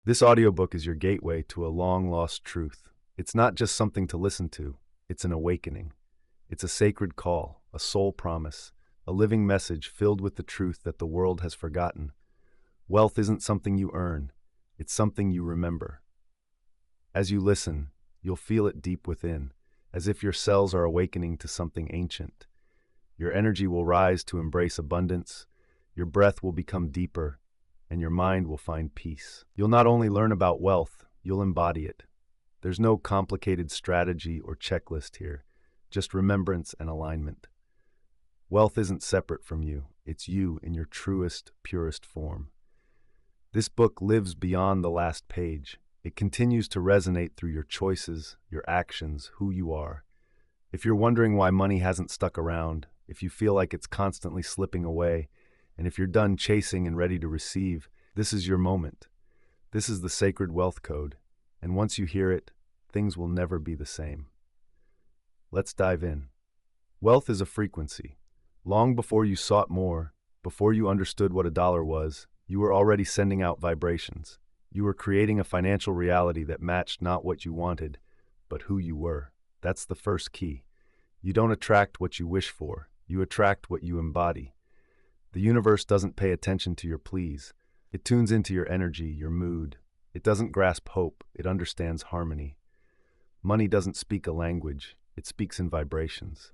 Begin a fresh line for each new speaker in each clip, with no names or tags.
This audiobook is your gateway to a long-lost truth. It's not just something to listen to, it's an awakening. It's a sacred call, a soul promise, a living message filled with the truth that the world has forgotten. Wealth isn't something you earn, it's something you remember. As you listen, you'll feel it deep within, as if your cells are awakening to something ancient. Your energy will rise to embrace abundance, your breath will become deeper, and your mind will find peace. You'll not only learn about wealth, you'll embody it. There's no complicated strategy or checklist here, just remembrance and alignment. Wealth isn't separate from you, it's you in your truest, purest form. This book lives beyond the last page. It continues to resonate through your choices, your actions, who you are. If you're wondering why money hasn't stuck around, if you feel like it's constantly slipping away, and if you're done chasing and ready to receive, this is your moment. This is the sacred wealth code, and once you hear it, things will never be the same. Let's dive in. Wealth is a frequency. Long before you sought more, before you understood what a dollar was, you were already sending out vibrations. You were creating a financial reality that matched not what you wanted, but who you were. That's the first key. You don't attract what you wish for, you attract what you embody. The universe doesn't pay attention to your pleas. It tunes into your energy, your mood. It doesn't grasp hope, it understands harmony. Money doesn't speak a language, it speaks in vibrations.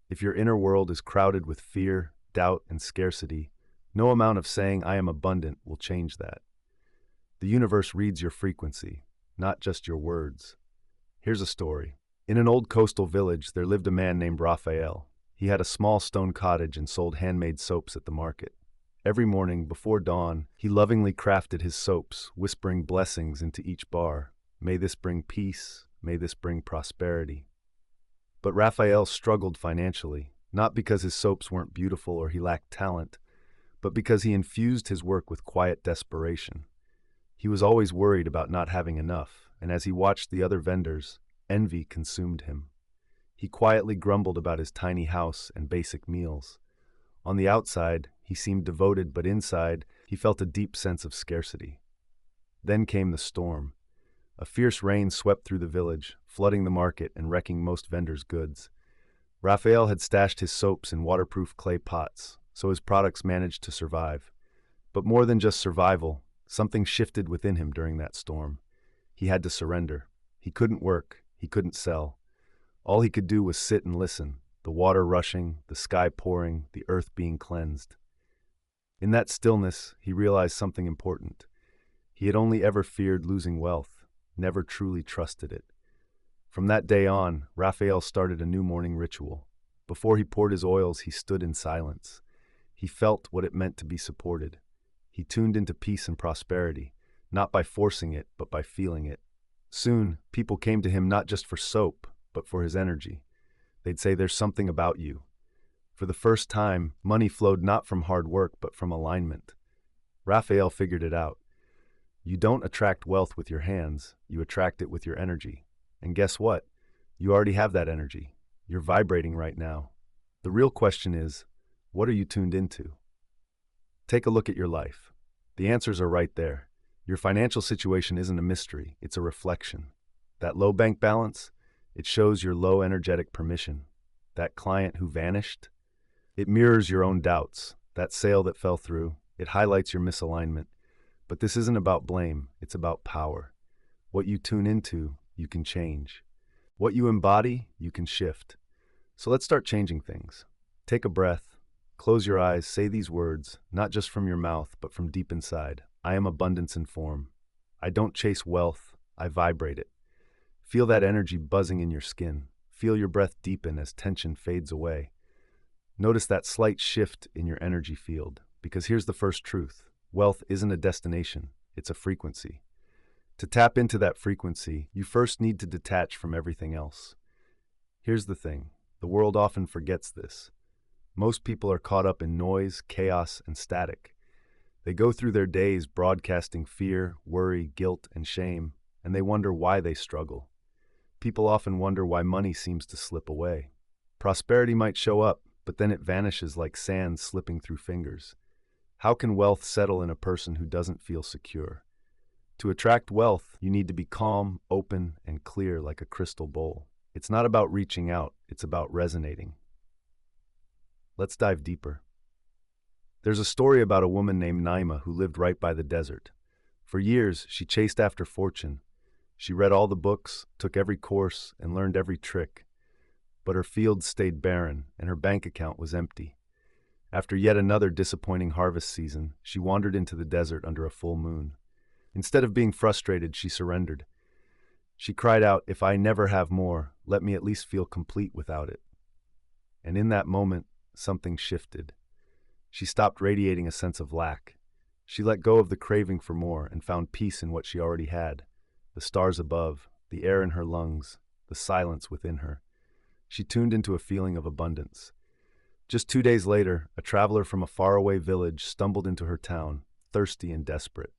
If your inner world is crowded with fear, doubt, and scarcity, no amount of saying I am abundant will change that. The universe reads your frequency, not just your words. Here's a story. In an old coastal village, there lived a man named Raphael. He had a small stone cottage and sold handmade soaps at the market. Every morning, before dawn, he lovingly crafted his soaps, whispering blessings into each bar. May this bring peace, may this bring prosperity. But Raphael struggled financially, not because his soaps weren't beautiful or he lacked talent, but because he infused his work with quiet desperation. He was always worried about not having enough, and as he watched the other vendors, envy consumed him. He quietly grumbled about his tiny house and basic meals. On the outside, he seemed devoted, but inside, he felt a deep sense of scarcity. Then came the storm. A fierce rain swept through the village, flooding the market and wrecking most vendors' goods. Raphael had stashed his soaps in waterproof clay pots, so his products managed to survive. But more than just survival, something shifted within him during that storm. He had to surrender. He couldn't work. He couldn't sell. All he could do was sit and listen, the water rushing, the sky pouring, the earth being cleansed. In that stillness, he realized something important. He had only ever feared losing wealth, never truly trusted it. From that day on, Raphael started a new morning ritual. Before he poured his oils, he stood in silence. He felt what it meant to be supported. He tuned into peace and prosperity, not by forcing it, but by feeling it. Soon, people came to him not just for soap, but for his energy. They'd say, "There's something about you." For the first time, money flowed not from hard work, but from alignment. Raphael figured it out. You don't attract wealth with your hands, you attract it with your energy. And guess what? You already have that energy. You're vibrating right now. The real question is, what are you tuned into? Take a look at your life. The answers are right there. Your financial situation isn't a mystery, it's a reflection. That low bank balance? It shows your low energetic permission. That client who vanished? It mirrors your own doubts. That sale that fell through? It highlights your misalignment. But this isn't about blame, it's about power. What you tune into, you can change. What you embody, you can shift. So let's start changing things. Take a breath, close your eyes, say these words, not just from your mouth, but from deep inside. I am abundance in form. I don't chase wealth, I vibrate it. Feel that energy buzzing in your skin. Feel your breath deepen as tension fades away. Notice that slight shift in your energy field, because here's the first truth. Wealth isn't a destination, it's a frequency. To tap into that frequency, you first need to detach from everything else. Here's the thing, the world often forgets this. Most people are caught up in noise, chaos, and static. They go through their days broadcasting fear, worry, guilt, and shame, and they wonder why they struggle. People often wonder why money seems to slip away. Prosperity might show up, but then it vanishes like sand slipping through fingers. How can wealth settle in a person who doesn't feel secure? To attract wealth, you need to be calm, open, and clear like a crystal bowl. It's not about reaching out, it's about resonating. Let's dive deeper. There's a story about a woman named Naima who lived right by the desert. For years, she chased after fortune. She read all the books, took every course, and learned every trick. But her fields stayed barren, and her bank account was empty. After yet another disappointing harvest season, she wandered into the desert under a full moon. Instead of being frustrated, she surrendered. She cried out, "If I never have more, let me at least feel complete without it." And in that moment, something shifted. She stopped radiating a sense of lack. She let go of the craving for more and found peace in what she already had: the stars above, the air in her lungs, the silence within her. She tuned into a feeling of abundance. Just 2 days later, a traveler from a faraway village stumbled into her town, thirsty and desperate.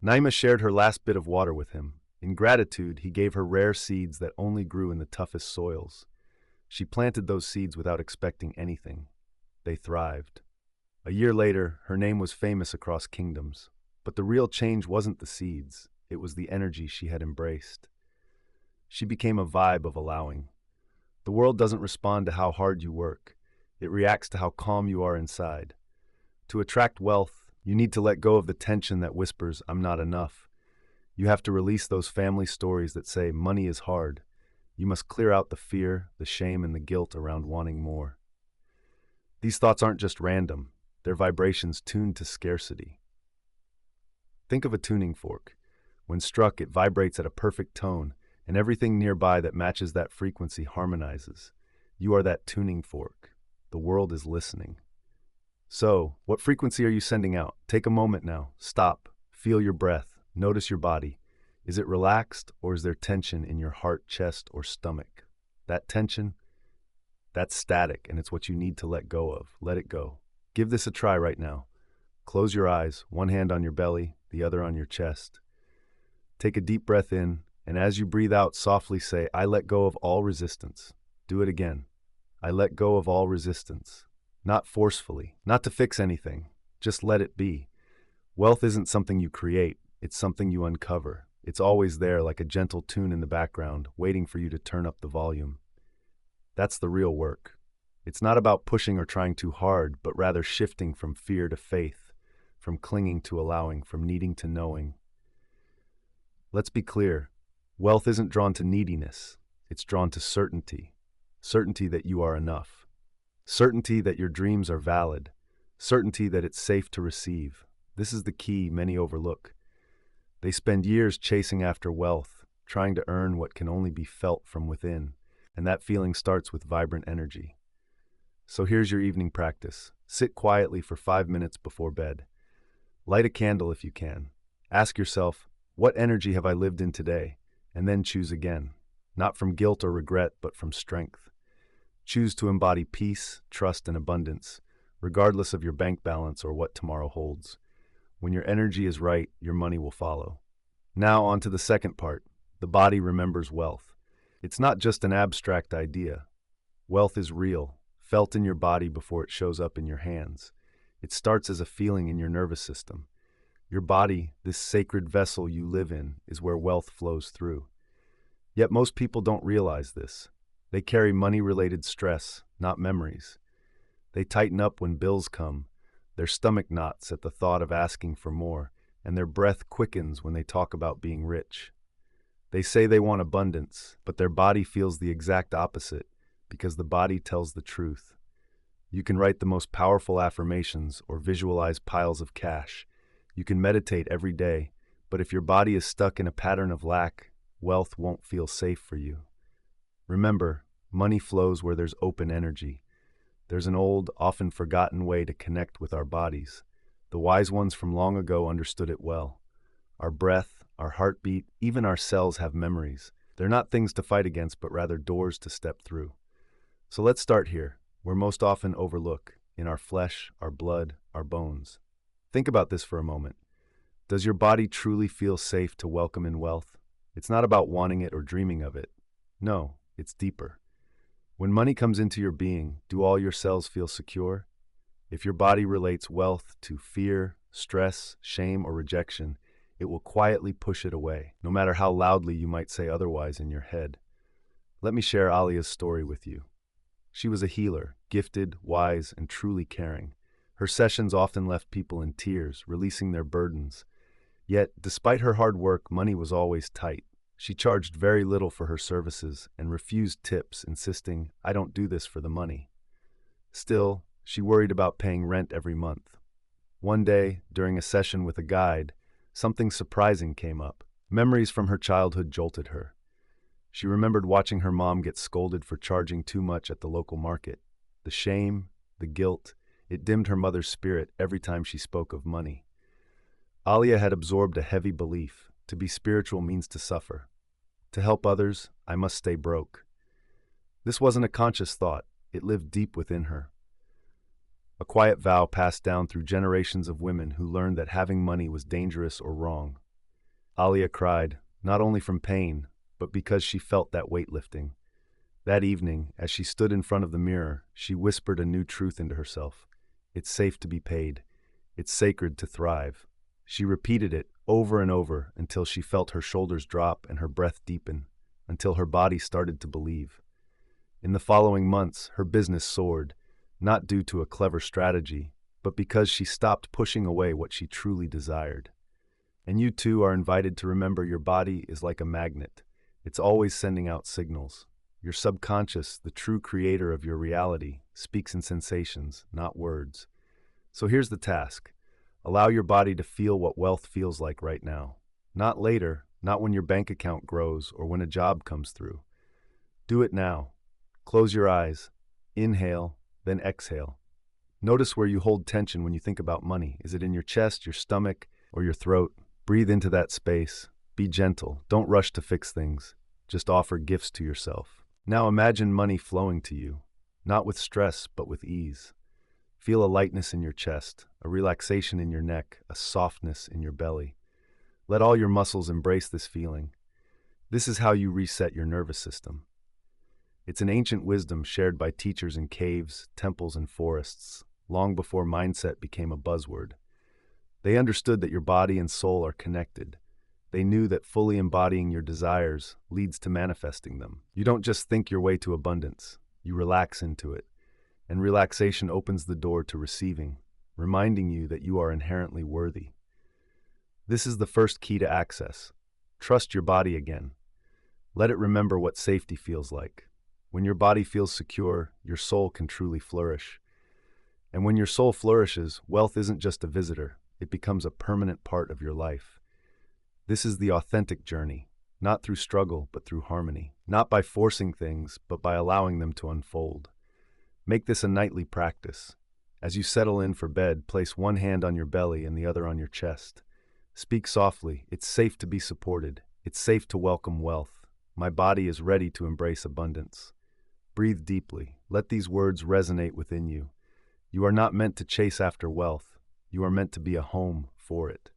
Naima shared her last bit of water with him. In gratitude, he gave her rare seeds that only grew in the toughest soils. She planted those seeds without expecting anything. They thrived. A year later, her name was famous across kingdoms. But the real change wasn't the seeds, it was the energy she had embraced. She became a vibe of allowing. The world doesn't respond to how hard you work. It reacts to how calm you are inside. To attract wealth, you need to let go of the tension that whispers, "I'm not enough." You have to release those family stories that say, "Money is hard." You must clear out the fear, the shame, and the guilt around wanting more. These thoughts aren't just random. They're vibrations tuned to scarcity. Think of a tuning fork. When struck, it vibrates at a perfect tone, and everything nearby that matches that frequency harmonizes. You are that tuning fork. The world is listening. So, what frequency are you sending out? Take a moment now. Stop. Feel your breath. Notice your body. Is it relaxed, or is there tension in your heart, chest, or stomach? That tension, that's static, and it's what you need to let go of. Let it go. Give this a try right now. Close your eyes, one hand on your belly, the other on your chest. Take a deep breath in, and as you breathe out, softly say, "I let go of all resistance." Do it again. I let go of all resistance. Not forcefully, not to fix anything. Just let it be. Wealth isn't something you create, it's something you uncover. It's always there, like a gentle tune in the background, waiting for you to turn up the volume. That's the real work. It's not about pushing or trying too hard, but rather shifting from fear to faith, from clinging to allowing, from needing to knowing. Let's be clear. Wealth isn't drawn to neediness. It's drawn to certainty. Certainty that you are enough. Certainty that your dreams are valid. Certainty that it's safe to receive. This is the key many overlook. They spend years chasing after wealth, trying to earn what can only be felt from within, and that feeling starts with vibrant energy. So here's your evening practice. Sit quietly for 5 minutes before bed. Light a candle if you can. Ask yourself, what energy have I lived in today? And then choose again. Not from guilt or regret, but from strength. Choose to embody peace, trust, and abundance, regardless of your bank balance or what tomorrow holds. When your energy is right, your money will follow. Now on to the second part. The body remembers wealth. It's not just an abstract idea. Wealth is real, felt in your body before it shows up in your hands. It starts as a feeling in your nervous system. Your body, this sacred vessel you live in, is where wealth flows through. Yet most people don't realize this. They carry money-related stress, not memories. They tighten up when bills come, their stomach knots at the thought of asking for more, and their breath quickens when they talk about being rich. They say they want abundance, but their body feels the exact opposite, because the body tells the truth. You can write the most powerful affirmations or visualize piles of cash. You can meditate every day, but if your body is stuck in a pattern of lack, wealth won't feel safe for you. Remember, money flows where there's open energy. There's an old, often forgotten way to connect with our bodies. The wise ones from long ago understood it well. Our breath, our heartbeat, even our cells have memories. They're not things to fight against, but rather doors to step through. So let's start here, where most often overlook, in our flesh, our blood, our bones. Think about this for a moment. Does your body truly feel safe to welcome in wealth? It's not about wanting it or dreaming of it. No, it's deeper. When money comes into your being, do all your cells feel secure? If your body relates wealth to fear, stress, shame, or rejection, It will quietly push it away, no matter how loudly you might say otherwise in your head. Let me share Alia's story with you. She was a healer, gifted, wise, and truly caring. Her sessions often left people in tears, releasing their burdens. Yet, despite her hard work, money was always tight. She charged very little for her services and refused tips, insisting, "I don't do this for the money." Still, she worried about paying rent every month. One day, during a session with a guide, something surprising came up. Memories from her childhood jolted her. She remembered watching her mom get scolded for charging too much at the local market. The shame, the guilt, it dimmed her mother's spirit every time she spoke of money. Alia had absorbed a heavy belief: to be spiritual means to suffer. To help others, I must stay broke. This wasn't a conscious thought, it lived deep within her. A quiet vow passed down through generations of women who learned that having money was dangerous or wrong. Alia cried, not only from pain, but because she felt that weight lifting. That evening, as she stood in front of the mirror, she whispered a new truth into herself. It's safe to be paid. It's sacred to thrive. She repeated it over and over until she felt her shoulders drop and her breath deepen, until her body started to believe. In the following months, her business soared, not due to a clever strategy, but because she stopped pushing away what she truly desired. And you too are invited to remember your body is like a magnet. It's always sending out signals. Your subconscious, the true creator of your reality, speaks in sensations, not words. So here's the task. Allow your body to feel what wealth feels like right now. Not later, not when your bank account grows or when a job comes through. Do it now. Close your eyes. Inhale, then exhale. Notice where you hold tension when you think about money. Is it in your chest, your stomach, or your throat? Breathe into that space. Be gentle. Don't rush to fix things. Just offer gifts to yourself. Now imagine money flowing to you, not with stress, but with ease. Feel a lightness in your chest, a relaxation in your neck, a softness in your belly. Let all your muscles embrace this feeling. This is how you reset your nervous system. It's an ancient wisdom shared by teachers in caves, temples, and forests, long before mindset became a buzzword. They understood that your body and soul are connected. They knew that fully embodying your desires leads to manifesting them. You don't just think your way to abundance, you relax into it. And relaxation opens the door to receiving, reminding you that you are inherently worthy. This is the first key to access. Trust your body again. Let it remember what safety feels like. When your body feels secure, your soul can truly flourish. And when your soul flourishes, wealth isn't just a visitor, it becomes a permanent part of your life. This is the authentic journey, not through struggle, but through harmony. Not by forcing things, but by allowing them to unfold. Make this a nightly practice. As you settle in for bed, place one hand on your belly and the other on your chest. Speak softly. It's safe to be supported. It's safe to welcome wealth. My body is ready to embrace abundance. Breathe deeply. Let these words resonate within you. You are not meant to chase after wealth. You are meant to be a home for it.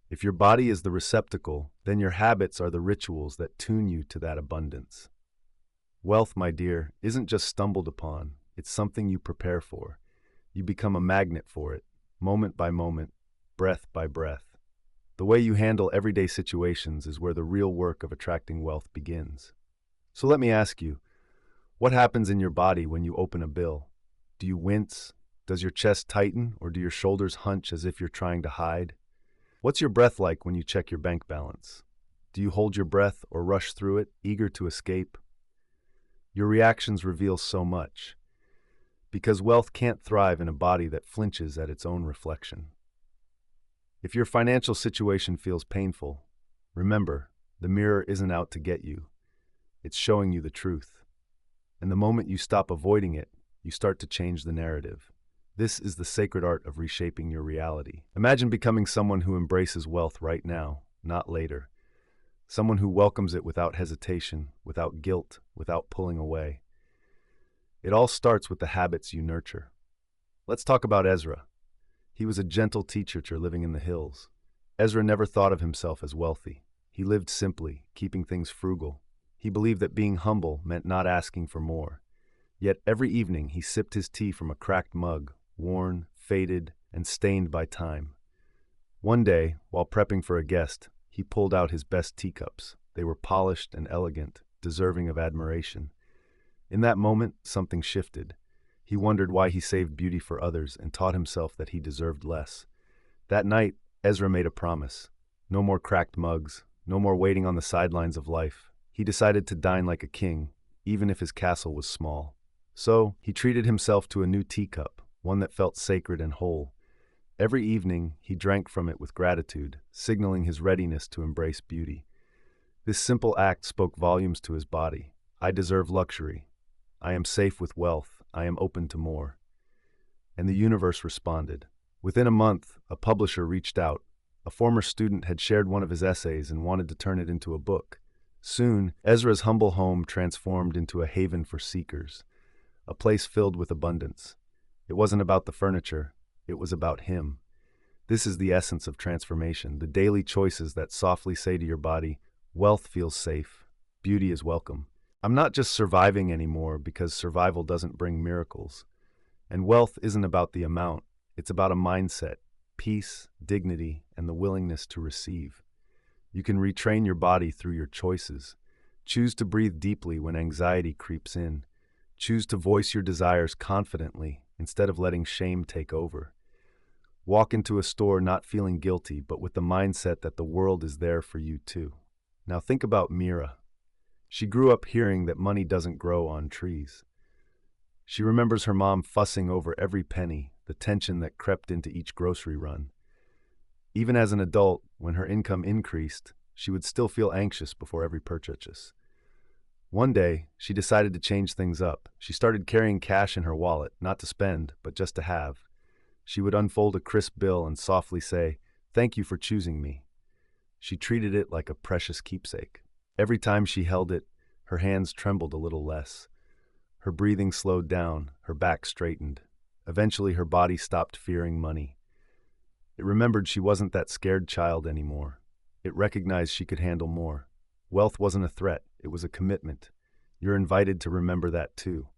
If your body is the receptacle, then your habits are the rituals that tune you to that abundance. Wealth, my dear, isn't just stumbled upon. It's something you prepare for. You become a magnet for it, moment by moment, breath by breath. The way you handle everyday situations is where the real work of attracting wealth begins. So let me ask you, what happens in your body when you open a bill? Do you wince? Does your chest tighten, or do your shoulders hunch as if you're trying to hide? What's your breath like when you check your bank balance? Do you hold your breath or rush through it, eager to escape? Your reactions reveal so much, because wealth can't thrive in a body that flinches at its own reflection. If your financial situation feels painful, remember, the mirror isn't out to get you. It's showing you the truth. And the moment you stop avoiding it, you start to change the narrative. This is the sacred art of reshaping your reality. Imagine becoming someone who embraces wealth right now, not later. Someone who welcomes it without hesitation, without guilt, without pulling away. It all starts with the habits you nurture. Let's talk about Ezra. He was a gentle teacher living in the hills. Ezra never thought of himself as wealthy. He lived simply, keeping things frugal. He believed that being humble meant not asking for more. Yet every evening he sipped his tea from a cracked mug, worn, faded, and stained by time. One day, while prepping for a guest, he pulled out his best teacups. They were polished and elegant, deserving of admiration. In that moment, something shifted. He wondered why he saved beauty for others and taught himself that he deserved less. That night, Ezra made a promise. No more cracked mugs, no more waiting on the sidelines of life. He decided to dine like a king, even if his castle was small. So, he treated himself to a new teacup, one that felt sacred and whole. Every evening, he drank from it with gratitude, signaling his readiness to embrace beauty. This simple act spoke volumes to his body. I deserve luxury. I am safe with wealth. I am open to more. And the universe responded. Within a month, a publisher reached out. A former student had shared one of his essays and wanted to turn it into a book. Soon, Ezra's humble home transformed into a haven for seekers, a place filled with abundance. It wasn't about the furniture, it was about him. This is the essence of transformation, the daily choices that softly say to your body, wealth feels safe, beauty is welcome. I'm not just surviving anymore because survival doesn't bring miracles. And wealth isn't about the amount, it's about a mindset, peace, dignity, and the willingness to receive. You can retrain your body through your choices. Choose to breathe deeply when anxiety creeps in. Choose to voice your desires confidently instead of letting shame take over. Walk into a store not feeling guilty, but with the mindset that the world is there for you too. Now think about Mira. She grew up hearing that money doesn't grow on trees. She remembers her mom fussing over every penny, the tension that crept into each grocery run. Even as an adult, when her income increased, she would still feel anxious before every purchase. One day, she decided to change things up. She started carrying cash in her wallet, not to spend, but just to have. She would unfold a crisp bill and softly say, "Thank you for choosing me." She treated it like a precious keepsake. Every time she held it, her hands trembled a little less. Her breathing slowed down, her back straightened. Eventually, her body stopped fearing money. It remembered she wasn't that scared child anymore. It recognized she could handle more. Wealth wasn't a threat, it was a commitment. You're invited to remember that too.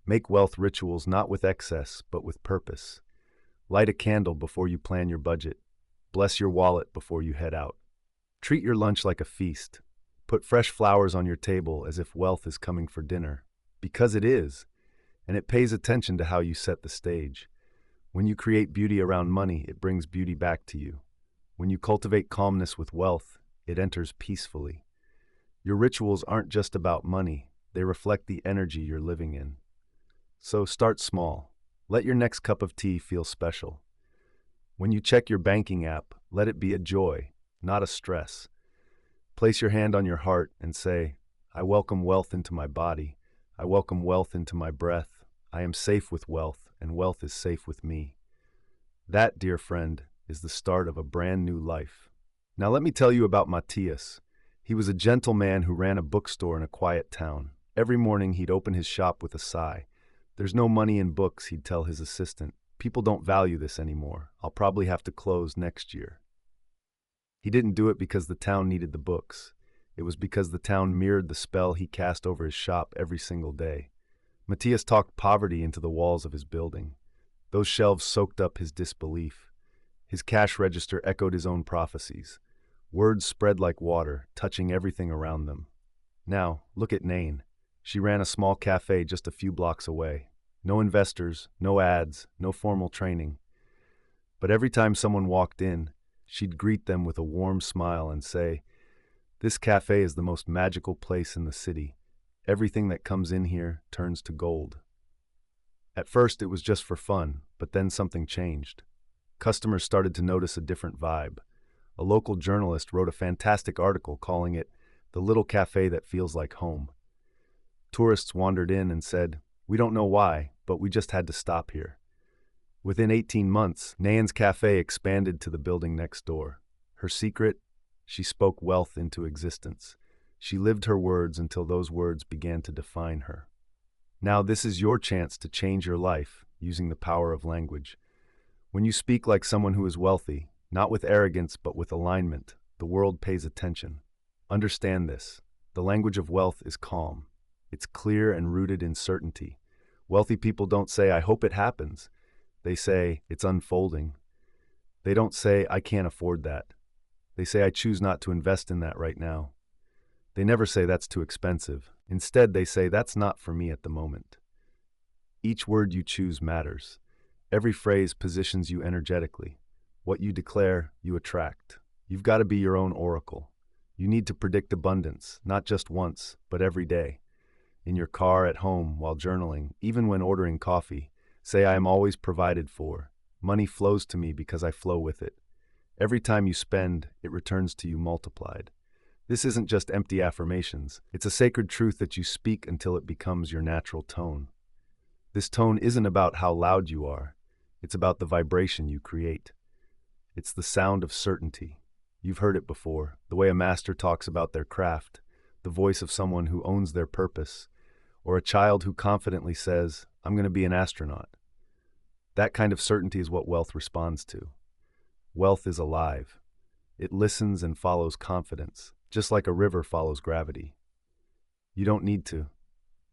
Make wealth rituals not with excess, but with purpose. Light a candle before you plan your budget. Bless your wallet before you head out. Treat your lunch like a feast. Put fresh flowers on your table as if wealth is coming for dinner. Because it is, and it pays attention to how you set the stage. When you create beauty around money, it brings beauty back to you. When you cultivate calmness with wealth, it enters peacefully. Your rituals aren't just about money, they reflect the energy you're living in. So start small. Let your next cup of tea feel special. When you check your banking app, let it be a joy, not a stress. Place your hand on your heart and say, I welcome wealth into my body. I welcome wealth into my breath. I am safe with wealth, and wealth is safe with me. That, dear friend, is the start of a brand new life. Now let me tell you about Matthias. He was a gentle man who ran a bookstore in a quiet town. Every morning he'd open his shop with a sigh. There's no money in books, he'd tell his assistant. People don't value this anymore. I'll probably have to close next year. He didn't do it because the town needed the books. It was because the town mirrored the spell he cast over his shop every single day. Matthias talked poverty into the walls of his building. Those shelves soaked up his disbelief. His cash register echoed his own prophecies. Words spread like water, touching everything around them. Now, look at Nain. She ran a small cafe just a few blocks away. No investors, no ads, no formal training. But every time someone walked in, she'd greet them with a warm smile and say, "This cafe is the most magical place in the city. Everything that comes in here turns to gold." At first it was just for fun, but then something changed. Customers started to notice a different vibe. A local journalist wrote a fantastic article calling it "The Little Cafe That Feels Like Home." Tourists wandered in and said, "We don't know why, but we just had to stop here." Within 18 months, Nain's cafe expanded to the building next door. Her secret? She spoke wealth into existence. She lived her words until those words began to define her. Now this is your chance to change your life using the power of language. When you speak like someone who is wealthy, not with arrogance but with alignment, the world pays attention. Understand this. The language of wealth is calm. It's clear and rooted in certainty. Wealthy people don't say, "I hope it happens." They say, "It's unfolding." They don't say, I can't afford that. They say, I choose not to invest in that right now. They never say that's too expensive. Instead, they say, that's not for me at the moment. Each word you choose matters. Every phrase positions you energetically. What you declare, you attract. You've got to be your own oracle. You need to predict abundance, not just once, but every day. In your car, at home, while journaling, even when ordering coffee, say, I am always provided for. Money flows to me because I flow with it. Every time you spend, it returns to you multiplied. This isn't just empty affirmations. It's a sacred truth that you speak until it becomes your natural tone. This tone isn't about how loud you are. It's about the vibration you create. It's the sound of certainty. You've heard it before, the way a master talks about their craft, the voice of someone who owns their purpose, or a child who confidently says, I'm going to be an astronaut. That kind of certainty is what wealth responds to. Wealth is alive. It listens and follows confidence, just like a river follows gravity. You don't need to.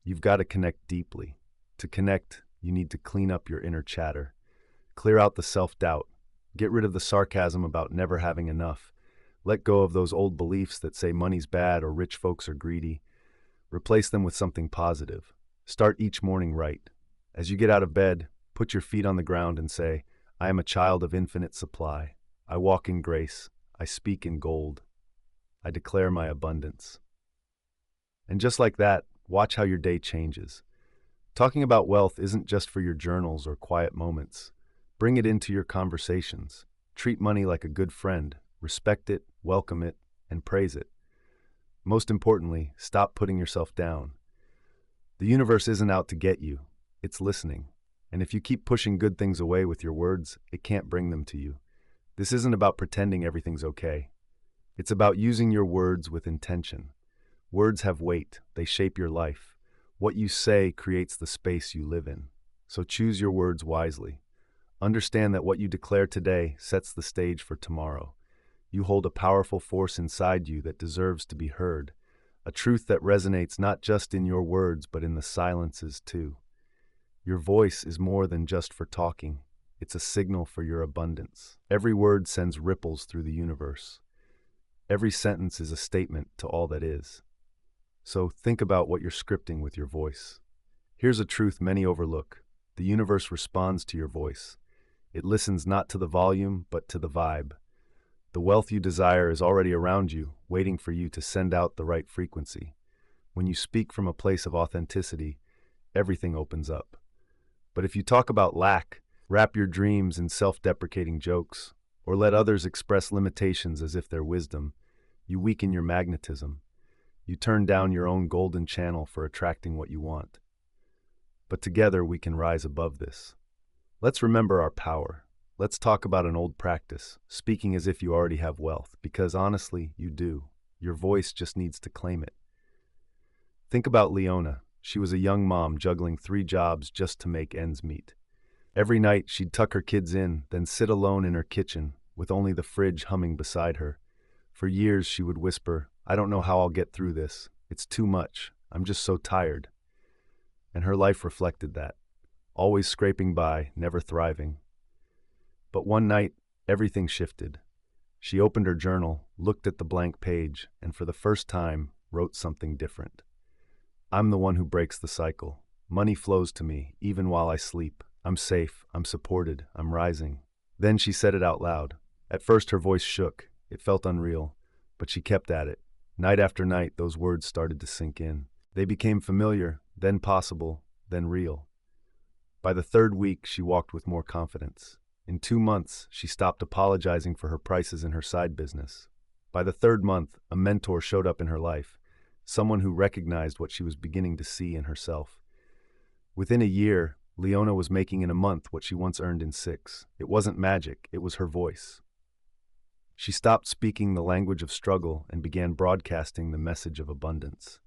You've got to connect deeply. To connect, you need to clean up your inner chatter. Clear out the self-doubt. Get rid of the sarcasm about never having enough. Let go of those old beliefs that say money's bad or rich folks are greedy. Replace them with something positive. Start each morning right. As you get out of bed, put your feet on the ground and say, I am a child of infinite supply. I walk in grace. I speak in gold. I declare my abundance. And just like that, watch how your day changes. Talking about wealth isn't just for your journals or quiet moments. Bring it into your conversations. Treat money like a good friend. Respect it, welcome it, and praise it. Most importantly, stop putting yourself down. The universe isn't out to get you. It's listening. And if you keep pushing good things away with your words, it can't bring them to you. This isn't about pretending everything's okay. It's about using your words with intention. Words have weight. They shape your life. What you say creates the space you live in. So choose your words wisely. Understand that what you declare today sets the stage for tomorrow. You hold a powerful force inside you that deserves to be heard, a truth that resonates not just in your words but in the silences too. Your voice is more than just for talking. It's a signal for your abundance. Every word sends ripples through the universe. Every sentence is a statement to all that is. So think about what you're scripting with your voice. Here's a truth many overlook. The universe responds to your voice. It listens not to the volume, but to the vibe. The wealth you desire is already around you, waiting for you to send out the right frequency. When you speak from a place of authenticity, everything opens up. But if you talk about lack, wrap your dreams in self-deprecating jokes, or let others express limitations as if they're wisdom, you weaken your magnetism. You turn down your own golden channel for attracting what you want. But together we can rise above this. Let's remember our power. Let's talk about an old practice, speaking as if you already have wealth, because honestly, you do. Your voice just needs to claim it. Think about Leona. She was a young mom juggling 3 jobs just to make ends meet. Every night, she'd tuck her kids in, then sit alone in her kitchen, with only the fridge humming beside her. For years, she would whisper, I don't know how I'll get through this. It's too much. I'm just so tired. And her life reflected that. Always scraping by, never thriving. But one night, everything shifted. She opened her journal, looked at the blank page, and for the first time, wrote something different. I'm the one who breaks the cycle. Money flows to me, even while I sleep. I'm safe, I'm supported, I'm rising. Then she said it out loud. At first her voice shook. It felt unreal, but she kept at it. Night after night, those words started to sink in. They became familiar, then possible, then real. By the 3rd week, she walked with more confidence. In 2 months, she stopped apologizing for her prices in her side business. By the 3rd month, a mentor showed up in her life, someone who recognized what she was beginning to see in herself. Within a year, Leona was making in a month what she once earned in 6. It wasn't magic, it was her voice. She stopped speaking the language of struggle and began broadcasting the message of abundance.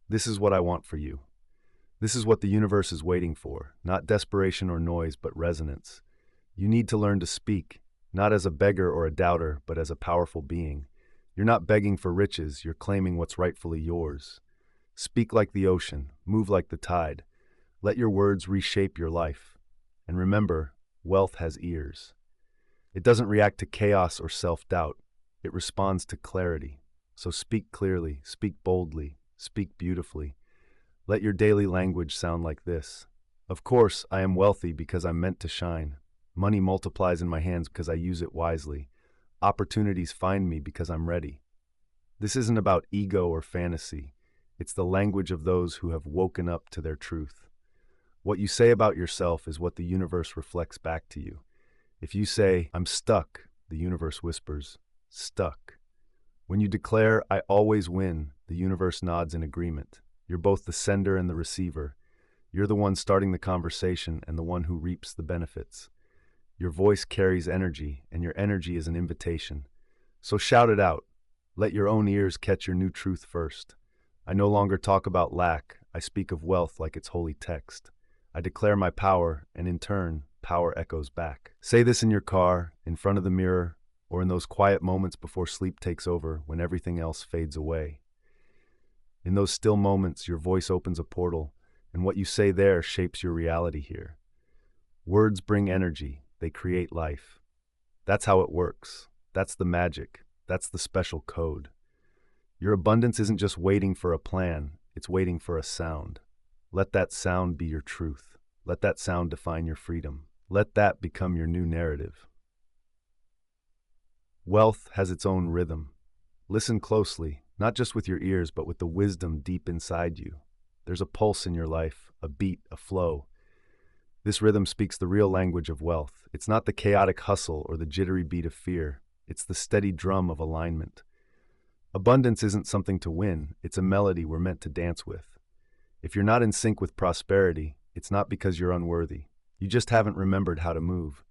This is what I want for you. This is what the universe is waiting for, not desperation or noise, but resonance. You need to learn to speak, not as a beggar or a doubter, but as a powerful being. You're not begging for riches, you're claiming what's rightfully yours. Speak like the ocean, move like the tide. Let your words reshape your life. And remember, wealth has ears. It doesn't react to chaos or self-doubt. It responds to clarity. So speak clearly, speak boldly, speak beautifully. Let your daily language sound like this. Of course, I am wealthy because I'm meant to shine. Money multiplies in my hands because I use it wisely. Opportunities find me because I'm ready. This isn't about ego or fantasy. It's the language of those who have woken up to their truth. What you say about yourself is what the universe reflects back to you. If you say, I'm stuck, the universe whispers, stuck. When you declare, I always win, the universe nods in agreement. You're both the sender and the receiver. You're the one starting the conversation and the one who reaps the benefits. Your voice carries energy, and your energy is an invitation. So shout it out. Let your own ears catch your new truth first. I no longer talk about lack. I speak of wealth like it's holy text. I declare my power, and in turn, power echoes back. Say this in your car, in front of the mirror, or in those quiet moments before sleep takes over when everything else fades away. In those still moments, your voice opens a portal, and what you say there shapes your reality here. Words bring energy. They create life. That's how it works. That's the magic. That's the special code. Your abundance isn't just waiting for a plan. It's waiting for a sound. Let that sound be your truth. Let that sound define your freedom. Let that become your new narrative. Wealth has its own rhythm. Listen closely, not just with your ears, but with the wisdom deep inside you. There's a pulse in your life, a beat, a flow. This rhythm speaks the real language of wealth. It's not the chaotic hustle or the jittery beat of fear. It's the steady drum of alignment. Abundance isn't something to win. It's a melody we're meant to dance with. If you're not in sync with prosperity, it's not because you're unworthy. You just haven't remembered how to move.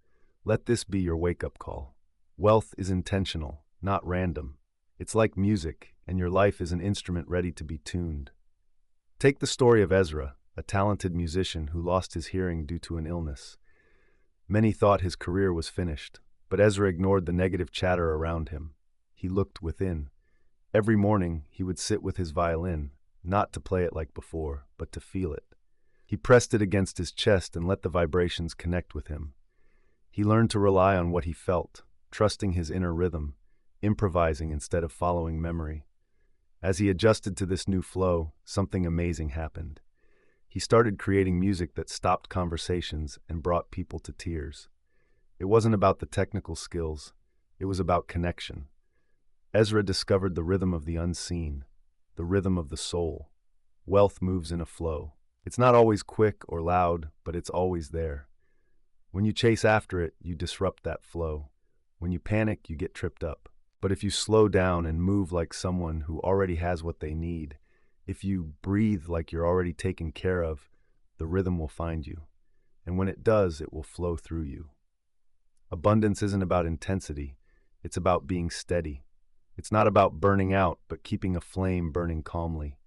Let this be your wake-up call. Wealth is intentional, not random. It's like music, and your life is an instrument ready to be tuned. Take the story of Ezra, a talented musician who lost his hearing due to an illness. Many thought his career was finished, but Ezra ignored the negative chatter around him. He looked within. Every morning, he would sit with his violin, not to play it like before, but to feel it. He pressed it against his chest and let the vibrations connect with him. He learned to rely on what he felt, trusting his inner rhythm, improvising instead of following memory. As he adjusted to this new flow, something amazing happened. He started creating music that stopped conversations and brought people to tears. It wasn't about the technical skills, it was about connection. Ezra discovered the rhythm of the unseen, the rhythm of the soul. Wealth moves in a flow. It's not always quick or loud, but it's always there. When you chase after it, you disrupt that flow. When you panic, you get tripped up. But if you slow down and move like someone who already has what they need, if you breathe like you're already taken care of, the rhythm will find you. And when it does, it will flow through you. Abundance isn't about intensity. It's about being steady. It's not about burning out, but keeping a flame burning calmly.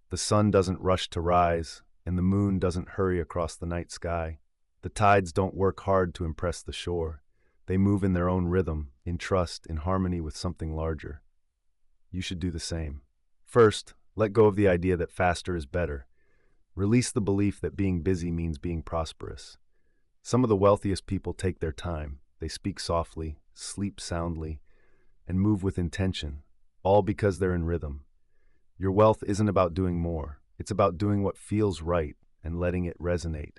The sun doesn't rush to rise, and the moon doesn't hurry across the night sky. The tides don't work hard to impress the shore. They move in their own rhythm, in trust, in harmony with something larger. You should do the same. First, let go of the idea that faster is better. Release the belief that being busy means being prosperous. Some of the wealthiest people take their time. They speak softly, sleep soundly, and move with intention, all because they're in rhythm. Your wealth isn't about doing more. It's about doing what feels right and letting it resonate.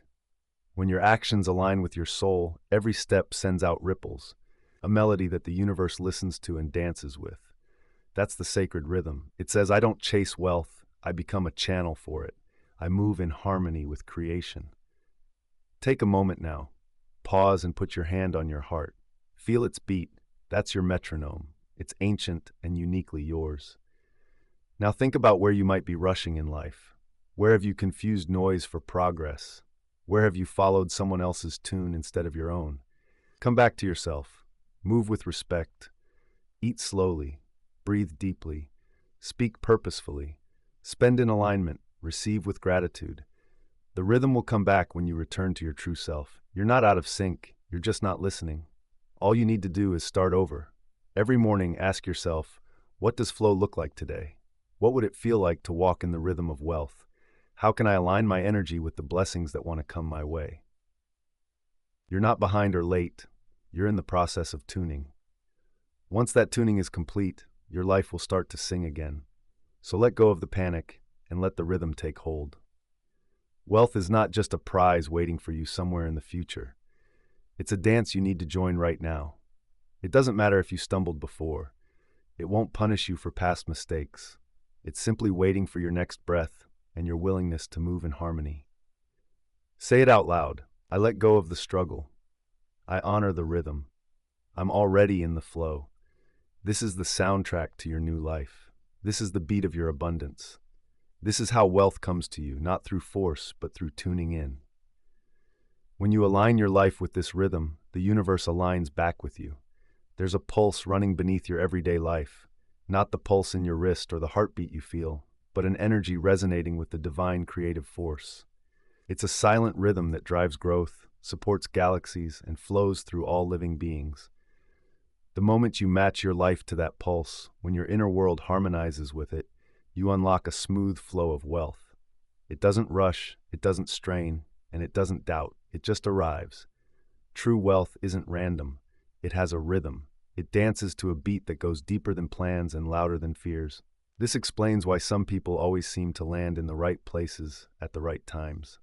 When your actions align with your soul, every step sends out ripples, a melody that the universe listens to and dances with. That's the sacred rhythm. It says, I don't chase wealth, I become a channel for it. I move in harmony with creation. Take a moment now. Pause and put your hand on your heart. Feel its beat. That's your metronome. It's ancient and uniquely yours. Now think about where you might be rushing in life. Where have you confused noise for progress? Where have you followed someone else's tune instead of your own? Come back to yourself. Move with respect. Eat slowly. Breathe deeply. Speak purposefully. Spend in alignment. Receive with gratitude. The rhythm will come back when you return to your true self. You're not out of sync. You're just not listening. All you need to do is start over. Every morning, ask yourself, what does flow look like today? What would it feel like to walk in the rhythm of wealth? How can I align my energy with the blessings that want to come my way? You're not behind or late. You're in the process of tuning. Once that tuning is complete, your life will start to sing again. So let go of the panic and let the rhythm take hold. Wealth is not just a prize waiting for you somewhere in the future. It's a dance you need to join right now. It doesn't matter if you stumbled before. It won't punish you for past mistakes. It's simply waiting for your next breath and your willingness to move in harmony. Say it out loud. I let go of the struggle. I honor the rhythm. I'm already in the flow. This is the soundtrack to your new life. This is the beat of your abundance. This is how wealth comes to you, not through force, but through tuning in. When you align your life with this rhythm, the universe aligns back with you. There's a pulse running beneath your everyday life, not the pulse in your wrist or the heartbeat you feel, but an energy resonating with the divine creative force. It's a silent rhythm that drives growth, supports galaxies, and flows through all living beings. The moment you match your life to that pulse, when your inner world harmonizes with it, you unlock a smooth flow of wealth. It doesn't rush, it doesn't strain, and it doesn't doubt. It just arrives. True wealth isn't random. It has a rhythm. It dances to a beat that goes deeper than plans and louder than fears. This explains why some people always seem to land in the right places at the right times.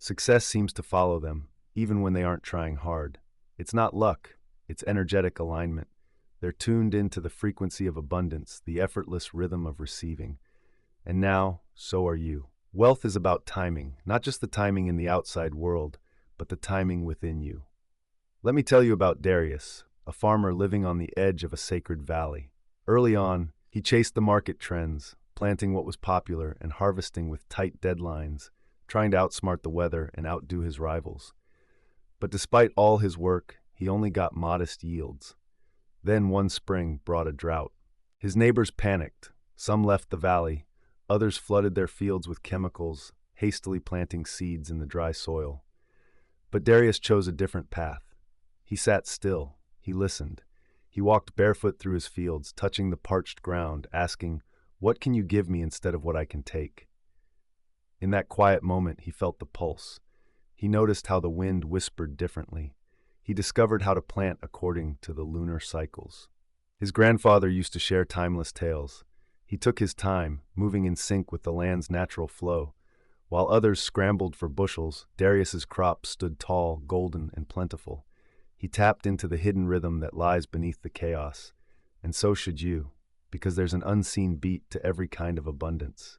Success seems to follow them, even when they aren't trying hard. It's not luck, it's energetic alignment. They're tuned into the frequency of abundance, the effortless rhythm of receiving. And now, so are you. Wealth is about timing, not just the timing in the outside world, but the timing within you. Let me tell you about Darius, a farmer living on the edge of a sacred valley. Early on, he chased the market trends, planting what was popular and harvesting with tight deadlines, trying to outsmart the weather and outdo his rivals. But despite all his work, he only got modest yields. Then one spring brought a drought. His neighbors panicked. Some left the valley. Others flooded their fields with chemicals, hastily planting seeds in the dry soil. But Darius chose a different path. He sat still. He listened. He walked barefoot through his fields, touching the parched ground, asking, "What can you give me instead of what I can take?" In that quiet moment, he felt the pulse. He noticed how the wind whispered differently. He discovered how to plant according to the lunar cycles. His grandfather used to share timeless tales. He took his time, moving in sync with the land's natural flow. While others scrambled for bushels, Darius's crops stood tall, golden, and plentiful. He tapped into the hidden rhythm that lies beneath the chaos. And so should you, because there's an unseen beat to every kind of abundance.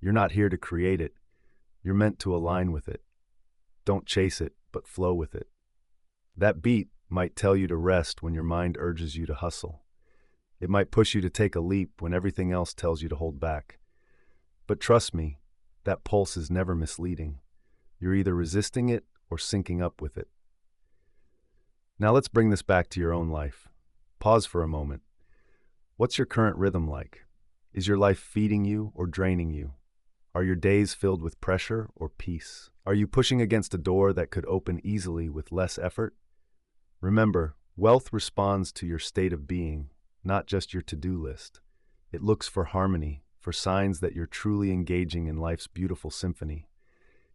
You're not here to create it. You're meant to align with it. Don't chase it, but flow with it. That beat might tell you to rest when your mind urges you to hustle. It might push you to take a leap when everything else tells you to hold back. But trust me, that pulse is never misleading. You're either resisting it or syncing up with it. Now let's bring this back to your own life. Pause for a moment. What's your current rhythm like? Is your life feeding you or draining you? Are your days filled with pressure or peace? Are you pushing against a door that could open easily with less effort? Remember, wealth responds to your state of being, not just your to-do list. It looks for harmony, for signs that you're truly engaging in life's beautiful symphony.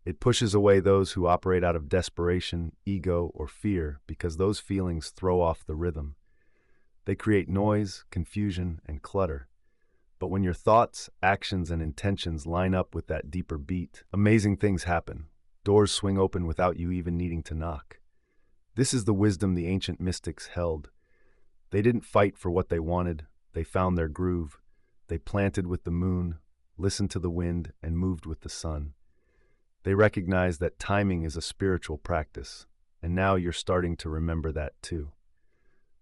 It pushes away those who operate out of desperation, ego, or fear because those feelings throw off the rhythm. They create noise, confusion, and clutter. But when your thoughts, actions, and intentions line up with that deeper beat, amazing things happen. Doors swing open without you even needing to knock. This is the wisdom the ancient mystics held. They didn't fight for what they wanted. They found their groove. They planted with the moon, listened to the wind, and moved with the sun. They recognized that timing is a spiritual practice, and now you're starting to remember that too.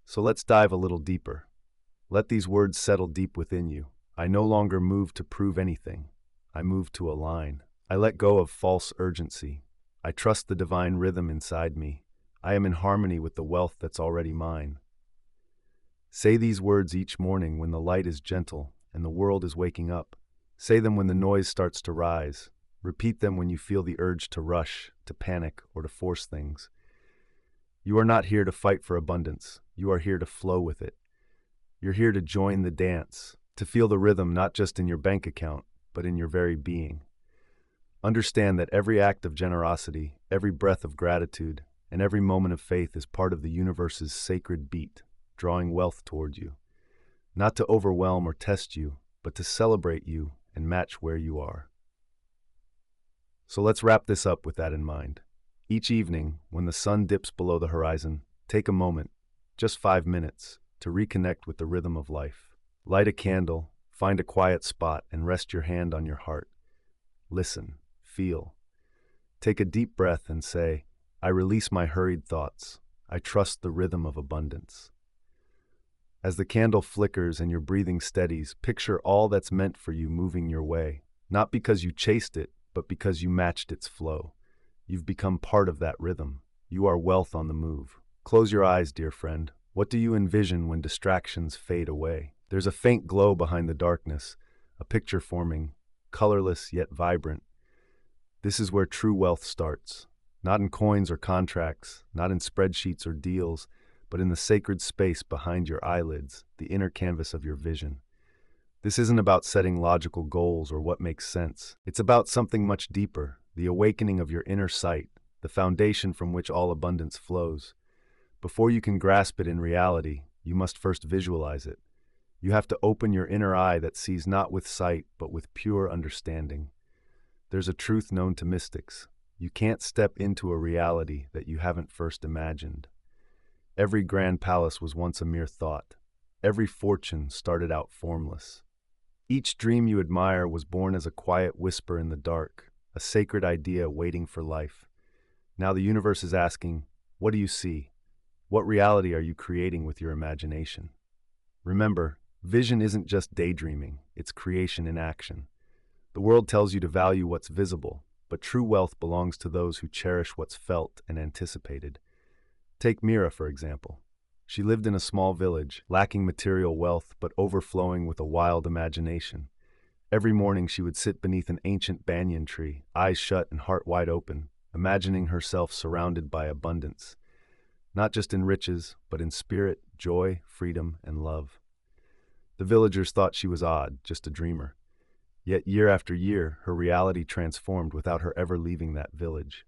So let's dive a little deeper. Let these words settle deep within you. I no longer move to prove anything. I move to align. I let go of false urgency. I trust the divine rhythm inside me. I am in harmony with the wealth that's already mine. Say these words each morning when the light is gentle and the world is waking up. Say them when the noise starts to rise. Repeat them when you feel the urge to rush, to panic, or to force things. You are not here to fight for abundance. You are here to flow with it. You're here to join the dance, to feel the rhythm not just in your bank account, but in your very being. Understand that every act of generosity, every breath of gratitude, and every moment of faith is part of the universe's sacred beat, drawing wealth toward you. Not to overwhelm or test you, but to celebrate you and match where you are. So let's wrap this up with that in mind. Each evening, when the sun dips below the horizon, take a moment, just 5 minutes, to reconnect with the rhythm of life. Light a candle, find a quiet spot, and rest your hand on your heart. Listen, feel. Take a deep breath and say, I release my hurried thoughts. I trust the rhythm of abundance. As the candle flickers and your breathing steadies, picture all that's meant for you moving your way, not because you chased it, but because you matched its flow. You've become part of that rhythm. You are wealth on the move. Close your eyes, dear friend. What do you envision when distractions fade away? There's a faint glow behind the darkness, a picture forming, colorless yet vibrant. This is where true wealth starts. Not in coins or contracts, not in spreadsheets or deals, but in the sacred space behind your eyelids, the inner canvas of your vision. This isn't about setting logical goals or what makes sense. It's about something much deeper, the awakening of your inner sight, the foundation from which all abundance flows. Before you can grasp it in reality, you must first visualize it. You have to open your inner eye that sees not with sight, but with pure understanding. There's a truth known to mystics. You can't step into a reality that you haven't first imagined. Every grand palace was once a mere thought. Every fortune started out formless. Each dream you admire was born as a quiet whisper in the dark, a sacred idea waiting for life. Now the universe is asking, what do you see? What reality are you creating with your imagination? Remember, vision isn't just daydreaming, it's creation in action. The world tells you to value what's visible, but true wealth belongs to those who cherish what's felt and anticipated. Take Mira, for example. She lived in a small village, lacking material wealth but overflowing with a wild imagination. Every morning she would sit beneath an ancient banyan tree, eyes shut and heart wide open, imagining herself surrounded by abundance. Not just in riches, but in spirit, joy, freedom, and love. The villagers thought she was odd, just a dreamer. Yet year after year, her reality transformed without her ever leaving that village.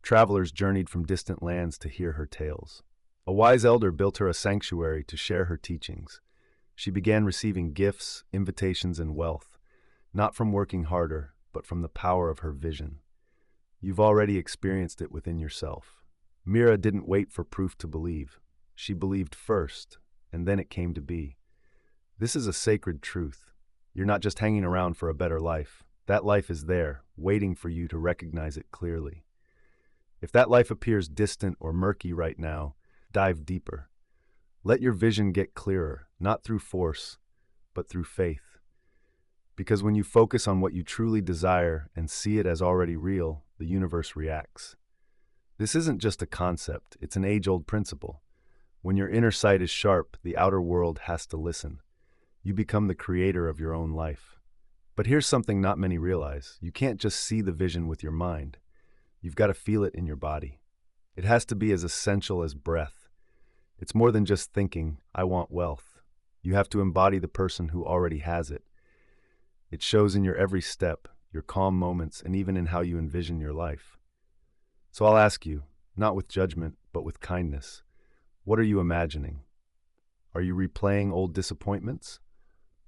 Travelers journeyed from distant lands to hear her tales. A wise elder built her a sanctuary to share her teachings. She began receiving gifts, invitations, and wealth, not from working harder, but from the power of her vision. You've already experienced it within yourself. Mira didn't wait for proof to believe. She believed first, and then it came to be. This is a sacred truth. You're not just hanging around for a better life. That life is there, waiting for you to recognize it clearly. If that life appears distant or murky right now, dive deeper. Let your vision get clearer, not through force, but through faith. Because when you focus on what you truly desire and see it as already real, the universe reacts. This isn't just a concept, it's an age-old principle. When your inner sight is sharp, the outer world has to listen. You become the creator of your own life. But here's something not many realize. You can't just see the vision with your mind. You've got to feel it in your body. It has to be as essential as breath. It's more than just thinking, I want wealth. You have to embody the person who already has it. It shows in your every step, your calm moments, and even in how you envision your life. So I'll ask you, not with judgment, but with kindness, what are you imagining? Are you replaying old disappointments?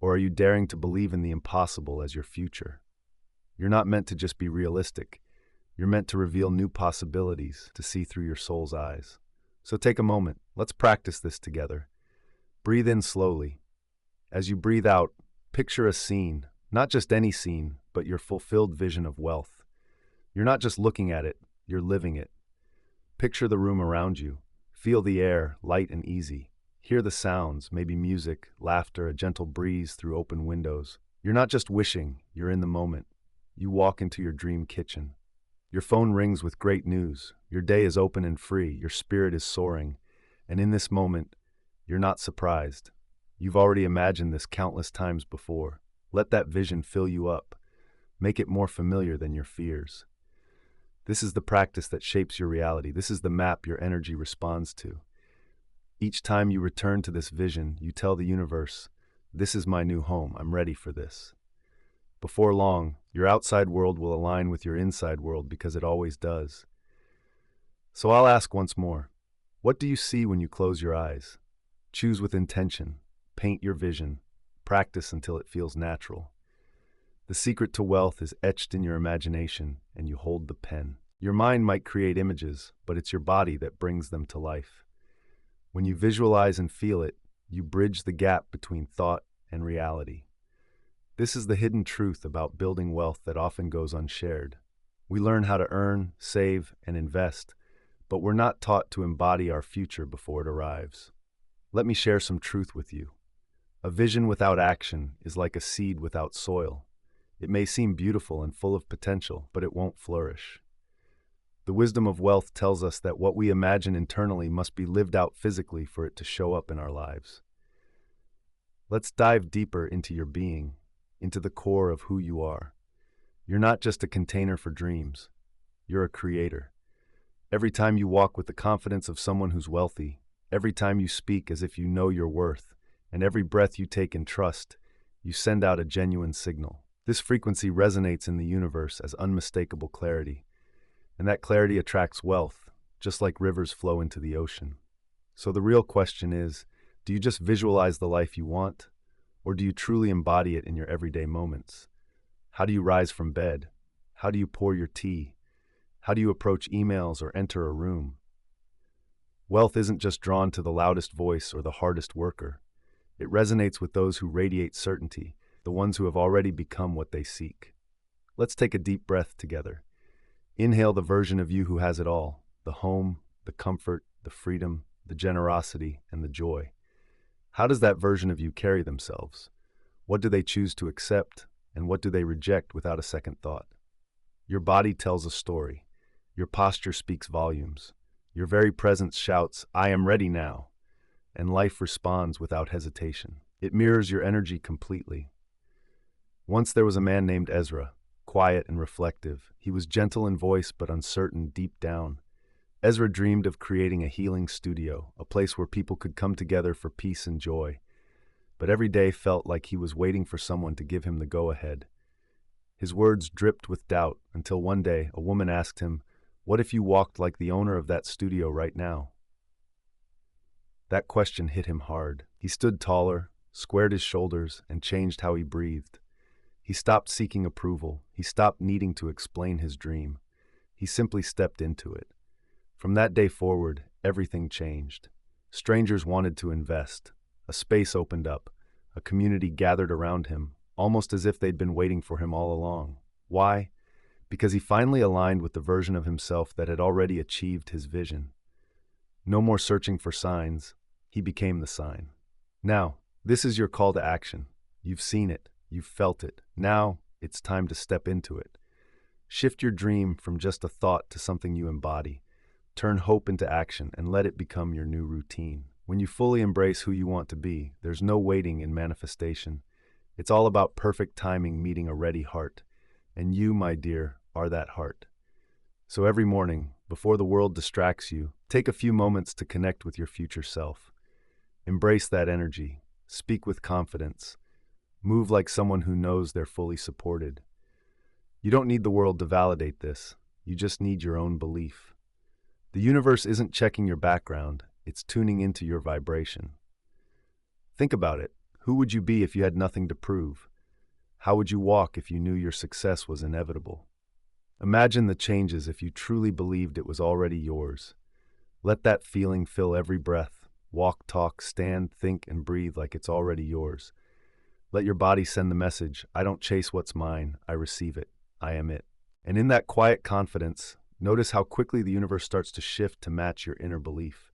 Or are you daring to believe in the impossible as your future? You're not meant to just be realistic. You're meant to reveal new possibilities, to see through your soul's eyes. So take a moment. Let's practice this together. Breathe in slowly. As you breathe out, picture a scene, not just any scene, but your fulfilled vision of wealth. You're not just looking at it, you're living it. Picture the room around you. Feel the air, light and easy. Hear the sounds, maybe music, laughter, a gentle breeze through open windows. You're not just wishing, you're in the moment. You walk into your dream kitchen. Your phone rings with great news. Your day is open and free. Your spirit is soaring. And in this moment, you're not surprised. You've already imagined this countless times before. Let that vision fill you up. Make it more familiar than your fears. This is the practice that shapes your reality. This is the map your energy responds to. Each time you return to this vision, you tell the universe, this is my new home, I'm ready for this. Before long, your outside world will align with your inside world because it always does. So I'll ask once more, what do you see when you close your eyes? Choose with intention, paint your vision, practice until it feels natural. The secret to wealth is etched in your imagination, and you hold the pen. Your mind might create images, but it's your body that brings them to life. When you visualize and feel it, you bridge the gap between thought and reality. This is the hidden truth about building wealth that often goes unshared. We learn how to earn, save, and invest, but we're not taught to embody our future before it arrives. Let me share some truth with you. A vision without action is like a seed without soil. It may seem beautiful and full of potential, but it won't flourish. The wisdom of wealth tells us that what we imagine internally must be lived out physically for it to show up in our lives. Let's dive deeper into your being, into the core of who you are. You're not just a container for dreams. You're a creator. Every time you walk with the confidence of someone who's wealthy, every time you speak as if you know your worth, and every breath you take in trust, you send out a genuine signal. This frequency resonates in the universe as unmistakable clarity, and that clarity attracts wealth, just like rivers flow into the ocean. So the real question is, do you just visualize the life you want, or do you truly embody it in your everyday moments? How do you rise from bed? How do you pour your tea? How do you approach emails or enter a room? Wealth isn't just drawn to the loudest voice or the hardest worker. It resonates with those who radiate certainty, the ones who have already become what they seek. Let's take a deep breath together. Inhale the version of you who has it all: the home, the comfort, the freedom, the generosity, and the joy. How does that version of you carry themselves? What do they choose to accept, and what do they reject without a second thought? Your body tells a story. Your posture speaks volumes. Your very presence shouts, "I am ready now," and life responds without hesitation. It mirrors your energy completely. Once there was a man named Ezra, quiet and reflective. He was gentle in voice but uncertain deep down. Ezra dreamed of creating a healing studio, a place where people could come together for peace and joy. But every day felt like he was waiting for someone to give him the go-ahead. His words dripped with doubt until one day a woman asked him, "What if you walked like the owner of that studio right now?" That question hit him hard. He stood taller, squared his shoulders, and changed how he breathed. He stopped seeking approval. He stopped needing to explain his dream. He simply stepped into it. From that day forward, everything changed. Strangers wanted to invest. A space opened up. A community gathered around him, almost as if they'd been waiting for him all along. Why? Because he finally aligned with the version of himself that had already achieved his vision. No more searching for signs. He became the sign. Now, this is your call to action. You've seen it. You've felt it. Now, it's time to step into it. Shift your dream from just a thought to something you embody. Turn hope into action and let it become your new routine. When you fully embrace who you want to be, there's no waiting in manifestation. It's all about perfect timing meeting a ready heart. And you, my dear, are that heart. So every morning, before the world distracts you, take a few moments to connect with your future self. Embrace that energy. Speak with confidence. Move like someone who knows they're fully supported. You don't need the world to validate this. You just need your own belief. The universe isn't checking your background. It's tuning into your vibration. Think about it. Who would you be if you had nothing to prove? How would you walk if you knew your success was inevitable? Imagine the changes if you truly believed it was already yours. Let that feeling fill every breath. Walk, talk, stand, think, and breathe like it's already yours. Let your body send the message, "I don't chase what's mine, I receive it. I am it." And in that quiet confidence, notice how quickly the universe starts to shift to match your inner belief.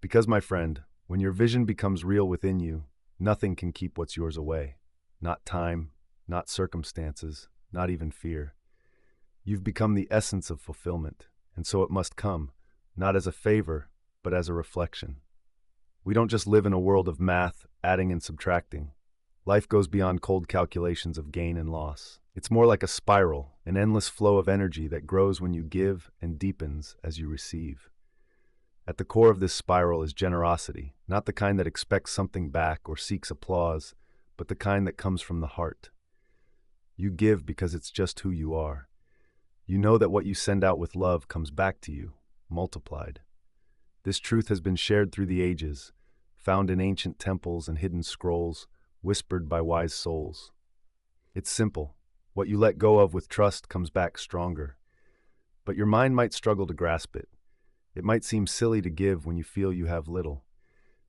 Because, my friend, when your vision becomes real within you, nothing can keep what's yours away. Not time, not circumstances, not even fear. You've become the essence of fulfillment, and so it must come, not as a favor, but as a reflection. We don't just live in a world of math, adding and subtracting. Life goes beyond cold calculations of gain and loss. It's more like a spiral, an endless flow of energy that grows when you give and deepens as you receive. At the core of this spiral is generosity, not the kind that expects something back or seeks applause, but the kind that comes from the heart. You give because it's just who you are. You know that what you send out with love comes back to you. multiplied. This truth has been shared through the ages, found in ancient temples and hidden scrolls, whispered by wise souls. It's simple. What you let go of with trust comes back stronger. But your mind might struggle to grasp it. It might seem silly to give when you feel you have little.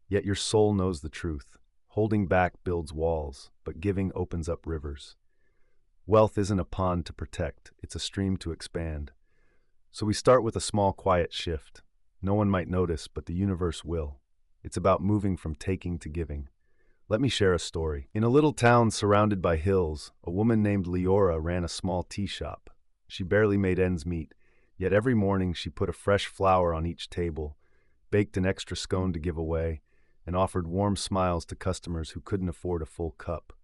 Yet your soul knows the truth. Holding back builds walls, but giving opens up rivers. Wealth isn't a pond to protect, it's a stream to expand. So we start with a small, quiet shift. No one might notice, but the universe will. It's about moving from taking to giving. Let me share a story. In a little town surrounded by hills, a woman named Youre ran a small tea shop. She barely made ends meet, yet every morning she put a fresh flower on each table, baked an extra scone to give away, and offered warm smiles to customers who couldn't afford a full cup.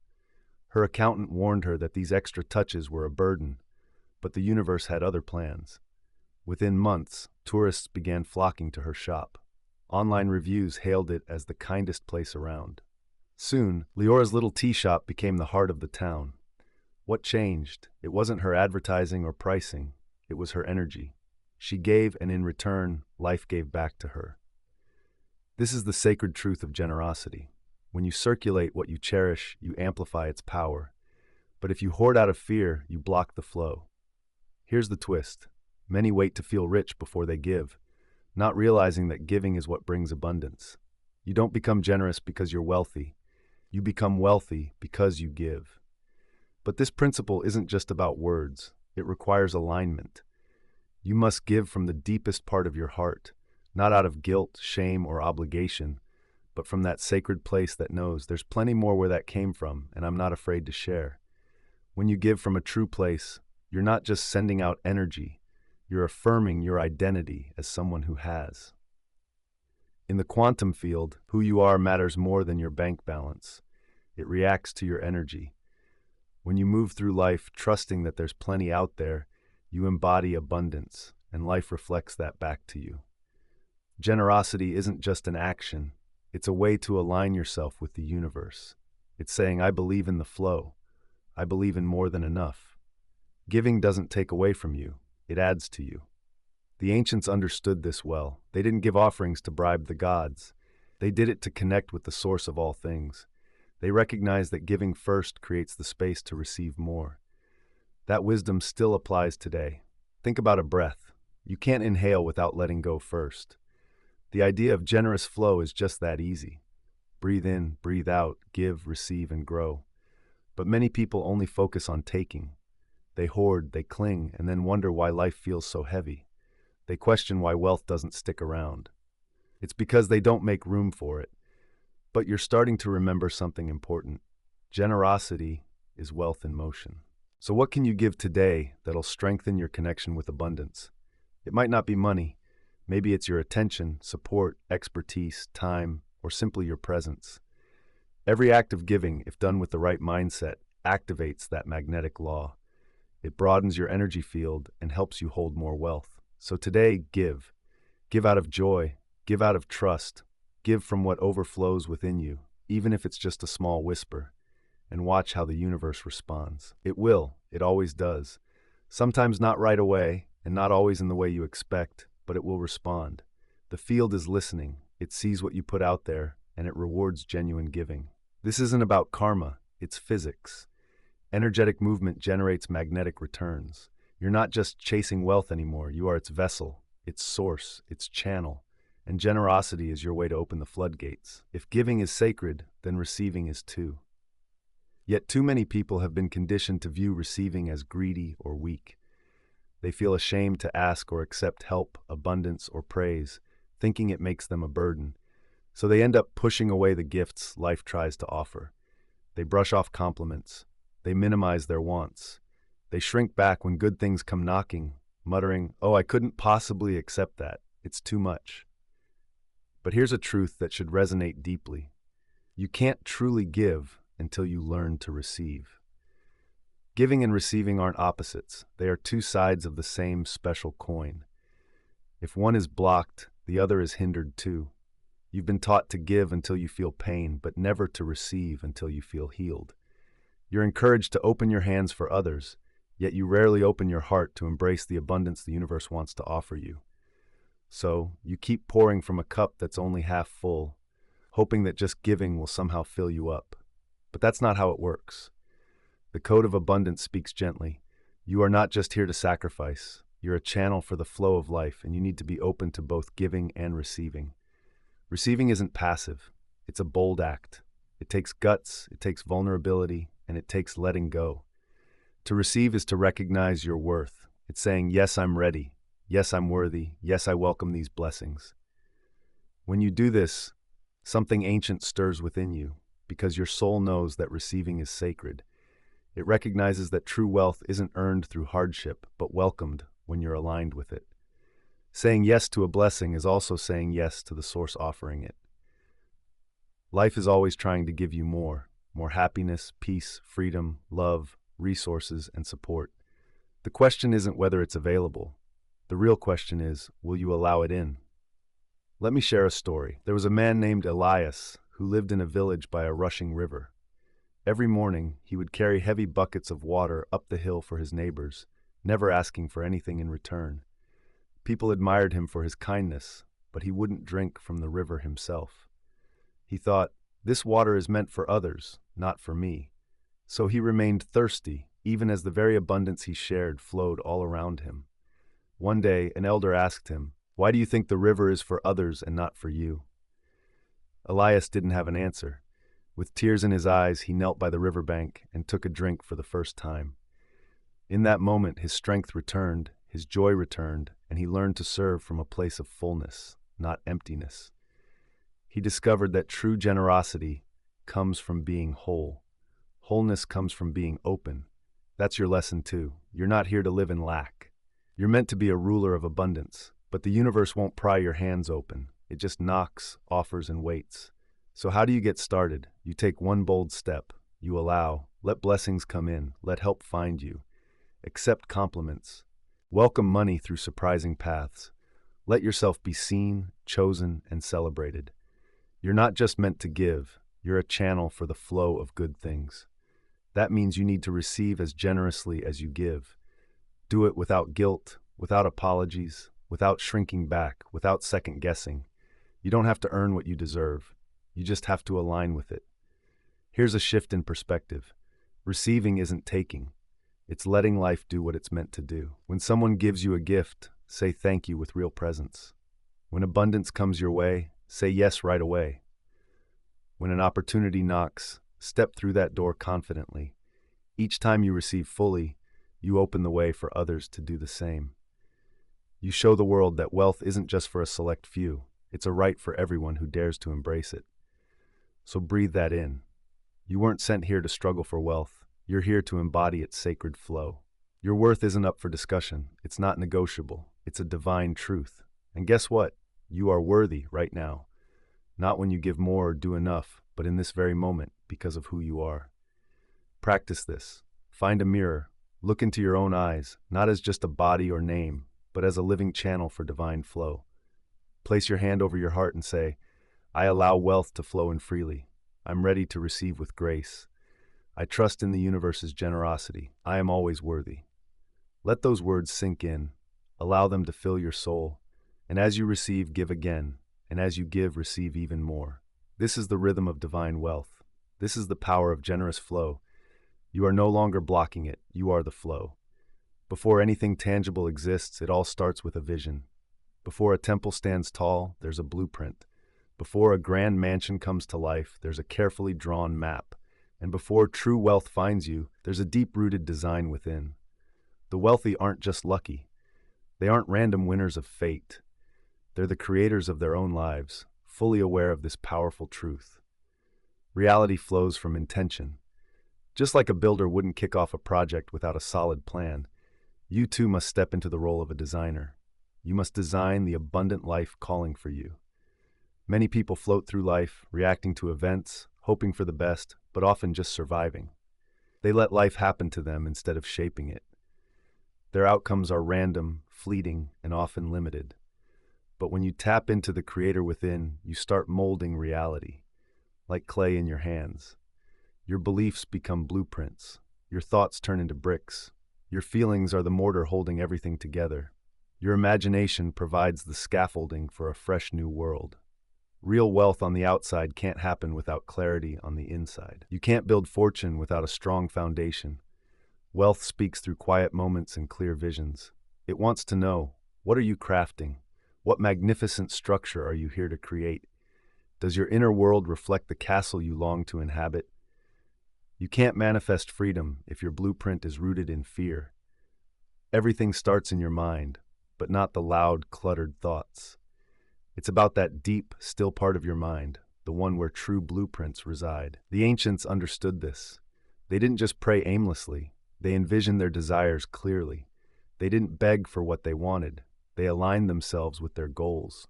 Her accountant warned her that these extra touches were a burden, but the universe had other plans. Within months, tourists began flocking to her shop. Online reviews hailed it as the kindest place around. Soon, Youre's little tea shop became the heart of the town. What changed? It wasn't her advertising or pricing. It was her energy. She gave, and in return, life gave back to her. This is the sacred truth of generosity. When you circulate what you cherish, you amplify its power. But if you hoard out of fear, you block the flow. Here's the twist. Many wait to feel rich before they give, not realizing that giving is what brings abundance. You don't become generous because you're wealthy. You become wealthy because you give. But this principle isn't just about words. It requires alignment. You must give from the deepest part of your heart, not out of guilt, shame, or obligation, but from that sacred place that knows there's plenty more where that came from, and I'm not afraid to share. When you give from a true place, you're not just sending out energy, you're affirming your identity as someone who has. In the quantum field, who you are matters more than your bank balance. It reacts to your energy. When you move through life trusting that there's plenty out there, you embody abundance, and life reflects that back to you. Generosity isn't just an action. It's a way to align yourself with the universe. It's saying, I believe in the flow. I believe in more than enough. Giving doesn't take away from you. It adds to you. The ancients understood this well. They didn't give offerings to bribe the gods. They did it to connect with the source of all things. They recognized that giving first creates the space to receive more. That wisdom still applies today. Think about a breath. You can't inhale without letting go first. The idea of generous flow is just that easy. Breathe in, breathe out, give, receive, and grow. But many people only focus on taking. They hoard, they cling, and then wonder why life feels so heavy. They question why wealth doesn't stick around. It's because they don't make room for it. But you're starting to remember something important. Generosity is wealth in motion. So what can you give today that'll strengthen your connection with abundance? It might not be money. Maybe it's your attention, support, expertise, time, or simply your presence. Every act of giving, if done with the right mindset, activates that magnetic law. It broadens your energy field and helps you hold more wealth. So today, give. Give out of joy. Give out of trust. Give from what overflows within you, even if it's just a small whisper, and watch how the universe responds. It will. It always does. Sometimes not right away, and not always in the way you expect, but it will respond. The field is listening. It sees what you put out there, and it rewards genuine giving. This isn't about karma. It's physics. Energetic movement generates magnetic returns. You're not just chasing wealth anymore. You are its vessel, its source, its channel. And generosity is your way to open the floodgates. If giving is sacred, then receiving is too. Yet too many people have been conditioned to view receiving as greedy or weak. They feel ashamed to ask or accept help, abundance, or praise, thinking it makes them a burden. So they end up pushing away the gifts life tries to offer. They brush off compliments. They minimize their wants. They shrink back when good things come knocking, muttering, "Oh, I couldn't possibly accept that. It's too much." But here's a truth that should resonate deeply. You can't truly give until you learn to receive. Giving and receiving aren't opposites. They are two sides of the same special coin. If one is blocked, the other is hindered too. You've been taught to give until you feel pain, but never to receive until you feel healed. You're encouraged to open your hands for others, yet you rarely open your heart to embrace the abundance the universe wants to offer you. So you keep pouring from a cup that's only half full, hoping that just giving will somehow fill you up. But that's not how it works. The code of abundance speaks gently. You are not just here to sacrifice. You're a channel for the flow of life, and you need to be open to both giving and receiving. Receiving isn't passive. It's a bold act. It takes guts, it takes vulnerability, and it takes letting go. To receive is to recognize your worth. It's saying, yes, I'm ready. Yes, I'm worthy. Yes, I welcome these blessings. When you do this, something ancient stirs within you, because your soul knows that receiving is sacred. It recognizes that true wealth isn't earned through hardship, but welcomed when you're aligned with it. Saying yes to a blessing is also saying yes to the source offering it. Life is always trying to give you more happiness, peace, freedom, love, resources, and support. The question isn't whether it's available. The real question is, will you allow it in? Let me share a story. There was a man named Elias who lived in a village by a rushing river. Every morning, he would carry heavy buckets of water up the hill for his neighbors, never asking for anything in return. People admired him for his kindness, but he wouldn't drink from the river himself. He thought, this water is meant for others, not for me. So he remained thirsty, even as the very abundance he shared flowed all around him. One day, an elder asked him, why do you think the river is for others and not for you? Elias didn't have an answer. With tears in his eyes, he knelt by the riverbank and took a drink for the first time. In that moment, his strength returned, his joy returned, and he learned to serve from a place of fullness, not emptiness. He discovered that true generosity comes from being whole. Wholeness comes from being open. That's your lesson too. You're not here to live in lack. You're meant to be a ruler of abundance, but the universe won't pry your hands open. It just knocks, offers, and waits. So how do you get started? You take one bold step. You allow. Let blessings come in. Let help find you. Accept compliments. Welcome money through surprising paths. Let yourself be seen, chosen, and celebrated. You're not just meant to give. You're a channel for the flow of good things. That means you need to receive as generously as you give. Do it without guilt, without apologies, without shrinking back, without second guessing. You don't have to earn what you deserve. You just have to align with it. Here's a shift in perspective. Receiving isn't taking. It's letting life do what it's meant to do. When someone gives you a gift, say thank you with real presence. When abundance comes your way, say yes right away. When an opportunity knocks, step through that door confidently. Each time you receive fully, you open the way for others to do the same. You show the world that wealth isn't just for a select few. It's a right for everyone who dares to embrace it. So breathe that in. You weren't sent here to struggle for wealth. You're here to embody its sacred flow. Your worth isn't up for discussion. It's not negotiable. It's a divine truth. And guess what? You are worthy right now. Not when you give more or do enough, but in this very moment because of who you are. Practice this. Find a mirror. Look into your own eyes, not as just a body or name, but as a living channel for divine flow. Place your hand over your heart and say, I allow wealth to flow in freely. I'm ready to receive with grace. I trust in the universe's generosity. I am always worthy. Let those words sink in. Allow them to fill your soul. And as you receive, give again. And as you give, receive even more. This is the rhythm of divine wealth. This is the power of generous flow. You are no longer blocking it. You are the flow. Before anything tangible exists, it all starts with a vision. Before a temple stands tall, there's a blueprint. Before a grand mansion comes to life, there's a carefully drawn map. And before true wealth finds you, there's a deep-rooted design within. The wealthy aren't just lucky. They aren't random winners of fate. They're the creators of their own lives, fully aware of this powerful truth. Reality flows from intention. Just like a builder wouldn't kick off a project without a solid plan, you too must step into the role of a designer. You must design the abundant life calling for you. Many people float through life, reacting to events, hoping for the best, but often just surviving. They let life happen to them instead of shaping it. Their outcomes are random, fleeting, and often limited. But when you tap into the creator within, you start molding reality, like clay in your hands. Your beliefs become blueprints. Your thoughts turn into bricks. Your feelings are the mortar holding everything together. Your imagination provides the scaffolding for a fresh new world. Real wealth on the outside can't happen without clarity on the inside. You can't build fortune without a strong foundation. Wealth speaks through quiet moments and clear visions. It wants to know, what are you crafting? What magnificent structure are you here to create? Does your inner world reflect the castle you long to inhabit? You can't manifest freedom if your blueprint is rooted in fear. Everything starts in your mind, but not the loud, cluttered thoughts. It's about that deep, still part of your mind, the one where true blueprints reside. The ancients understood this. They didn't just pray aimlessly. They envisioned their desires clearly. They didn't beg for what they wanted. They aligned themselves with their goals.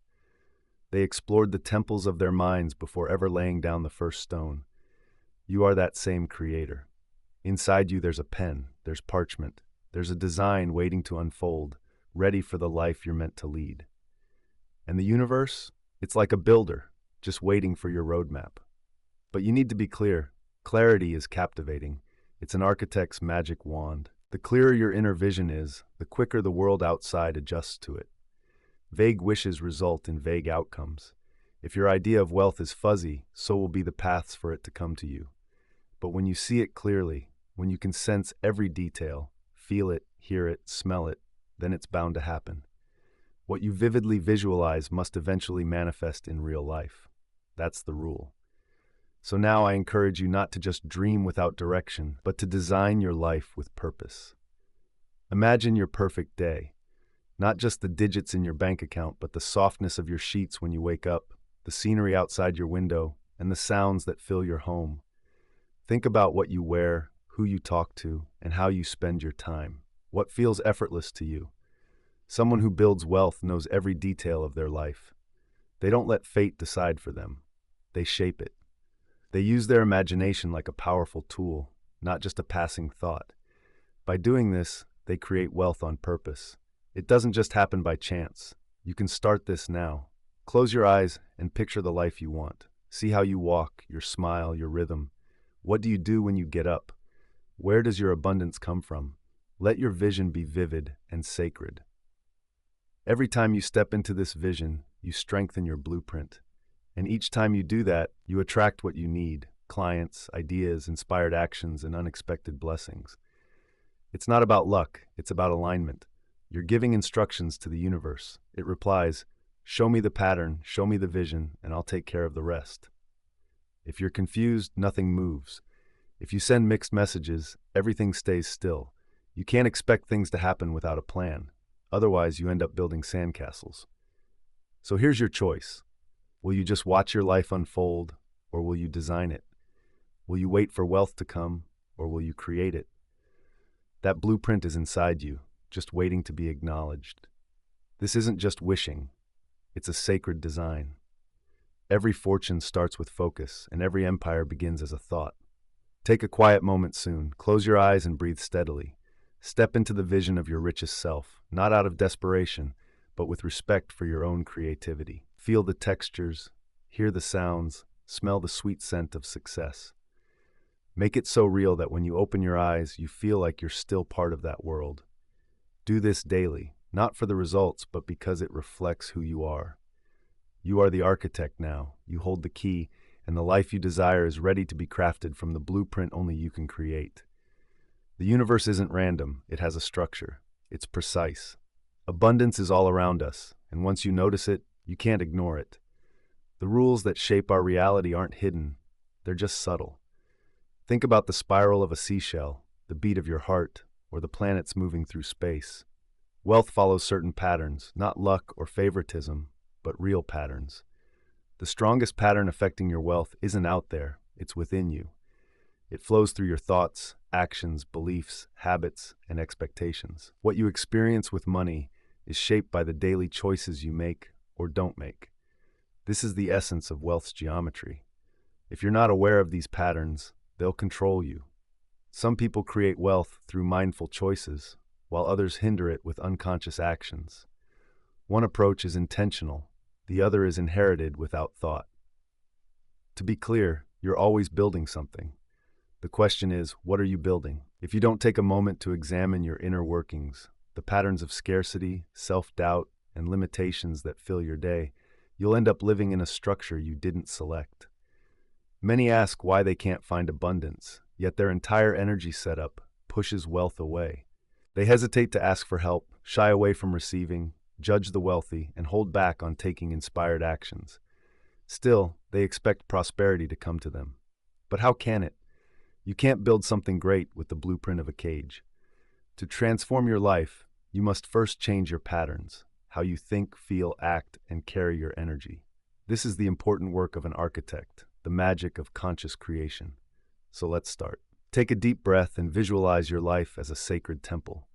They explored the temples of their minds before ever laying down the first stone. You are that same creator. Inside you there's a pen, there's parchment, there's a design waiting to unfold, ready for the life you're meant to lead. And the universe? It's like a builder, just waiting for your roadmap. But you need to be clear. Clarity is captivating. It's an architect's magic wand. The clearer your inner vision is, the quicker the world outside adjusts to it. Vague wishes result in vague outcomes. If your idea of wealth is fuzzy, so will be the paths for it to come to you. But when you see it clearly, when you can sense every detail, feel it, hear it, smell it, then it's bound to happen. What you vividly visualize must eventually manifest in real life. That's the rule. So now I encourage you not to just dream without direction, but to design your life with purpose. Imagine your perfect day. Not just the digits in your bank account, but the softness of your sheets when you wake up, the scenery outside your window, and the sounds that fill your home. Think about what you wear, who you talk to, and how you spend your time. What feels effortless to you? Someone who builds wealth knows every detail of their life. They don't let fate decide for them. They shape it. They use their imagination like a powerful tool, not just a passing thought. By doing this, they create wealth on purpose. It doesn't just happen by chance. You can start this now. Close your eyes and picture the life you want. See how you walk, your smile, your rhythm. What do you do when you get up? Where does your abundance come from? Let your vision be vivid and sacred. Every time you step into this vision, you strengthen your blueprint. And each time you do that, you attract what you need: clients, ideas, inspired actions, and unexpected blessings. It's not about luck, it's about alignment. You're giving instructions to the universe. It replies, show me the pattern, show me the vision, and I'll take care of the rest. If you're confused, nothing moves. If you send mixed messages, everything stays still. You can't expect things to happen without a plan. Otherwise, you end up building sandcastles. So here's your choice. Will you just watch your life unfold, or will you design it? Will you wait for wealth to come, or will you create it? That blueprint is inside you, just waiting to be acknowledged. This isn't just wishing. It's a sacred design. Every fortune starts with focus, and every empire begins as a thought. Take a quiet moment soon. Close your eyes and breathe steadily. Step into the vision of your richest self, not out of desperation, but with respect for your own creativity. Feel the textures, hear the sounds, smell the sweet scent of success. Make it so real that when you open your eyes, you feel like you're still part of that world. Do this daily, not for the results, but because it reflects who you are. You are the architect now. You hold the key, and the life you desire is ready to be crafted from the blueprint only you can create. The universe isn't random. It has a structure. It's precise. Abundance is all around us, and once you notice it, you can't ignore it. The rules that shape our reality aren't hidden. They're just subtle. Think about the spiral of a seashell, the beat of your heart, or the planets moving through space. Wealth follows certain patterns, not luck or favoritism, but real patterns. The strongest pattern affecting your wealth isn't out there, it's within you. It flows through your thoughts, actions, beliefs, habits, and expectations. What you experience with money is shaped by the daily choices you make or don't make. This is the essence of wealth's geometry. If you're not aware of these patterns, they'll control you. Some people create wealth through mindful choices, while others hinder it with unconscious actions. One approach is intentional, the other is inherited without thought. To be clear, you're always building something. The question is, what are you building? If you don't take a moment to examine your inner workings, the patterns of scarcity, self-doubt, and limitations that fill your day, you'll end up living in a structure you didn't select. Many ask why they can't find abundance, yet their entire energy setup pushes wealth away. They hesitate to ask for help, shy away from receiving, judge the wealthy, and hold back on taking inspired actions. Still, they expect prosperity to come to them. But how can it? You can't build something great with the blueprint of a cage. To transform your life, you must first change your patterns, how you think, feel, act, and carry your energy. This is the important work of an architect, the magic of conscious creation. So let's start. Take a deep breath and visualize your life as a sacred temple.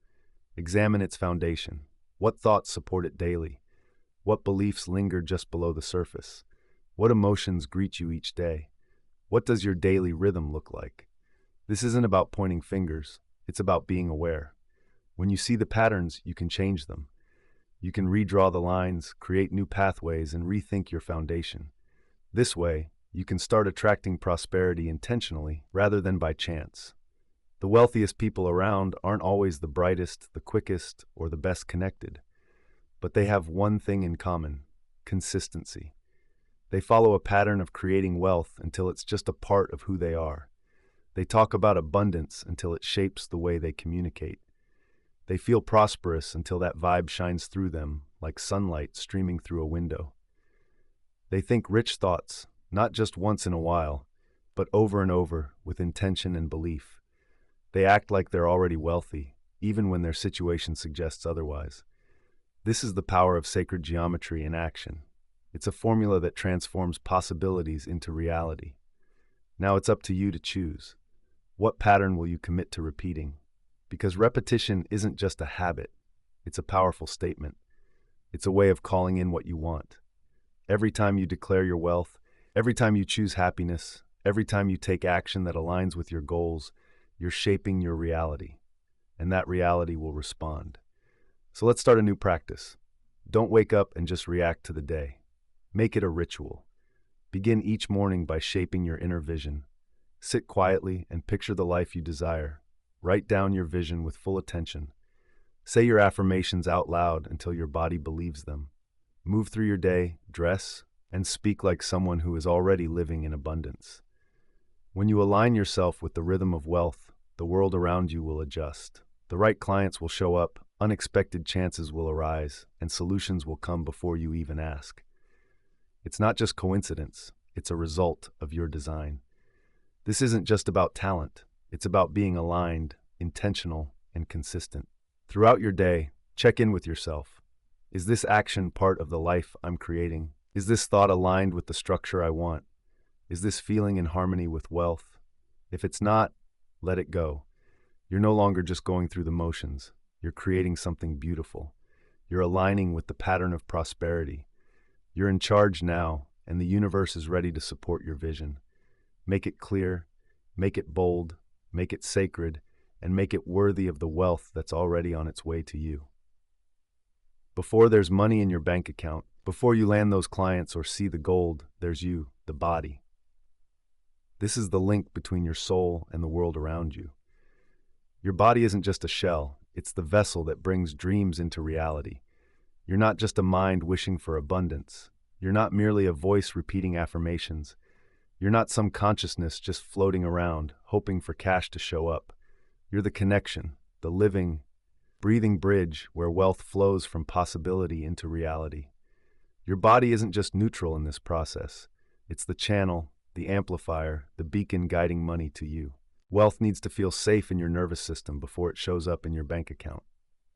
Examine its foundation. What thoughts support it daily? What beliefs linger just below the surface? What emotions greet you each day? What does your daily rhythm look like? This isn't about pointing fingers, it's about being aware. When you see the patterns, you can change them. You can redraw the lines, create new pathways, and rethink your foundation. This way, you can start attracting prosperity intentionally rather than by chance. The wealthiest people around aren't always the brightest, the quickest, or the best connected. But they have one thing in common: consistency. They follow a pattern of creating wealth until it's just a part of who they are. They talk about abundance until it shapes the way they communicate. They feel prosperous until that vibe shines through them like sunlight streaming through a window. They think rich thoughts, not just once in a while, but over and over with intention and belief. They act like they're already wealthy, even when their situation suggests otherwise. This is the power of sacred geometry in action. It's a formula that transforms possibilities into reality. Now it's up to you to choose. What pattern will you commit to repeating? Because repetition isn't just a habit, it's a powerful statement. It's a way of calling in what you want. Every time you declare your wealth, every time you choose happiness, every time you take action that aligns with your goals, you're shaping your reality, and that reality will respond. So let's start a new practice. Don't wake up and just react to the day. Make it a ritual. Begin each morning by shaping your inner vision. Sit quietly and picture the life you desire. Write down your vision with full attention. Say your affirmations out loud until your body believes them. Move through your day, dress, and speak like someone who is already living in abundance. When you align yourself with the rhythm of wealth, the world around you will adjust. The right clients will show up, unexpected chances will arise, and solutions will come before you even ask. It's not just coincidence, it's a result of your design. This isn't just about talent, it's about being aligned, intentional, and consistent. Throughout your day, check in with yourself. Is this action part of the life I'm creating? Is this thought aligned with the structure I want? Is this feeling in harmony with wealth? If it's not, let it go. You're no longer just going through the motions. You're creating something beautiful. You're aligning with the pattern of prosperity. You're in charge now, and the universe is ready to support your vision. Make it clear, make it bold, make it sacred, and make it worthy of the wealth that's already on its way to you. Before there's money in your bank account, before you land those clients or see the gold, there's you, the body. This is the link between your soul and the world around you. Your body isn't just a shell, it's the vessel that brings dreams into reality. You're not just a mind wishing for abundance. You're not merely a voice repeating affirmations. You're not some consciousness just floating around, hoping for cash to show up. You're the connection, the living, breathing bridge where wealth flows from possibility into reality. Your body isn't just neutral in this process. It's the channel, the amplifier, the beacon guiding money to you. Wealth needs to feel safe in your nervous system before it shows up in your bank account.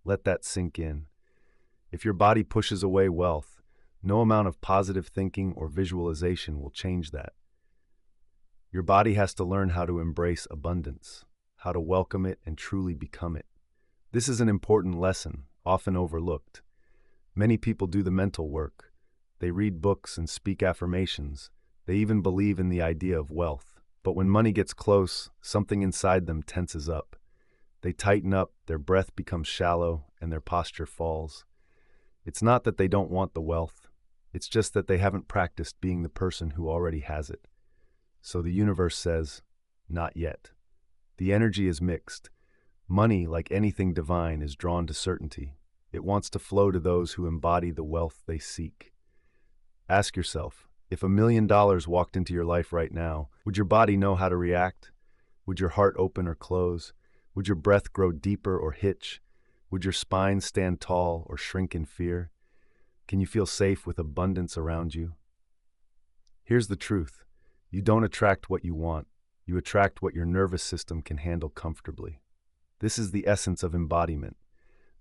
Let that sink in. If your body pushes away wealth, no amount of positive thinking or visualization will change that. Your body has to learn how to embrace abundance, how to welcome it and truly become it. This is an important lesson, often overlooked. Many people do the mental work. They read books and speak affirmations. They even believe in the idea of wealth. But when money gets close, something inside them tenses up. They tighten up, their breath becomes shallow, and their posture falls. It's not that they don't want the wealth. It's just that they haven't practiced being the person who already has it. So the universe says, not yet. The energy is mixed. Money, like anything divine, is drawn to certainty. It wants to flow to those who embody the wealth they seek. Ask yourself, if $1 million walked into your life right now, would your body know how to react? Would your heart open or close? Would your breath grow deeper or hitch? Would your spine stand tall or shrink in fear? Can you feel safe with abundance around you? Here's the truth. You don't attract what you want. You attract what your nervous system can handle comfortably. This is the essence of embodiment.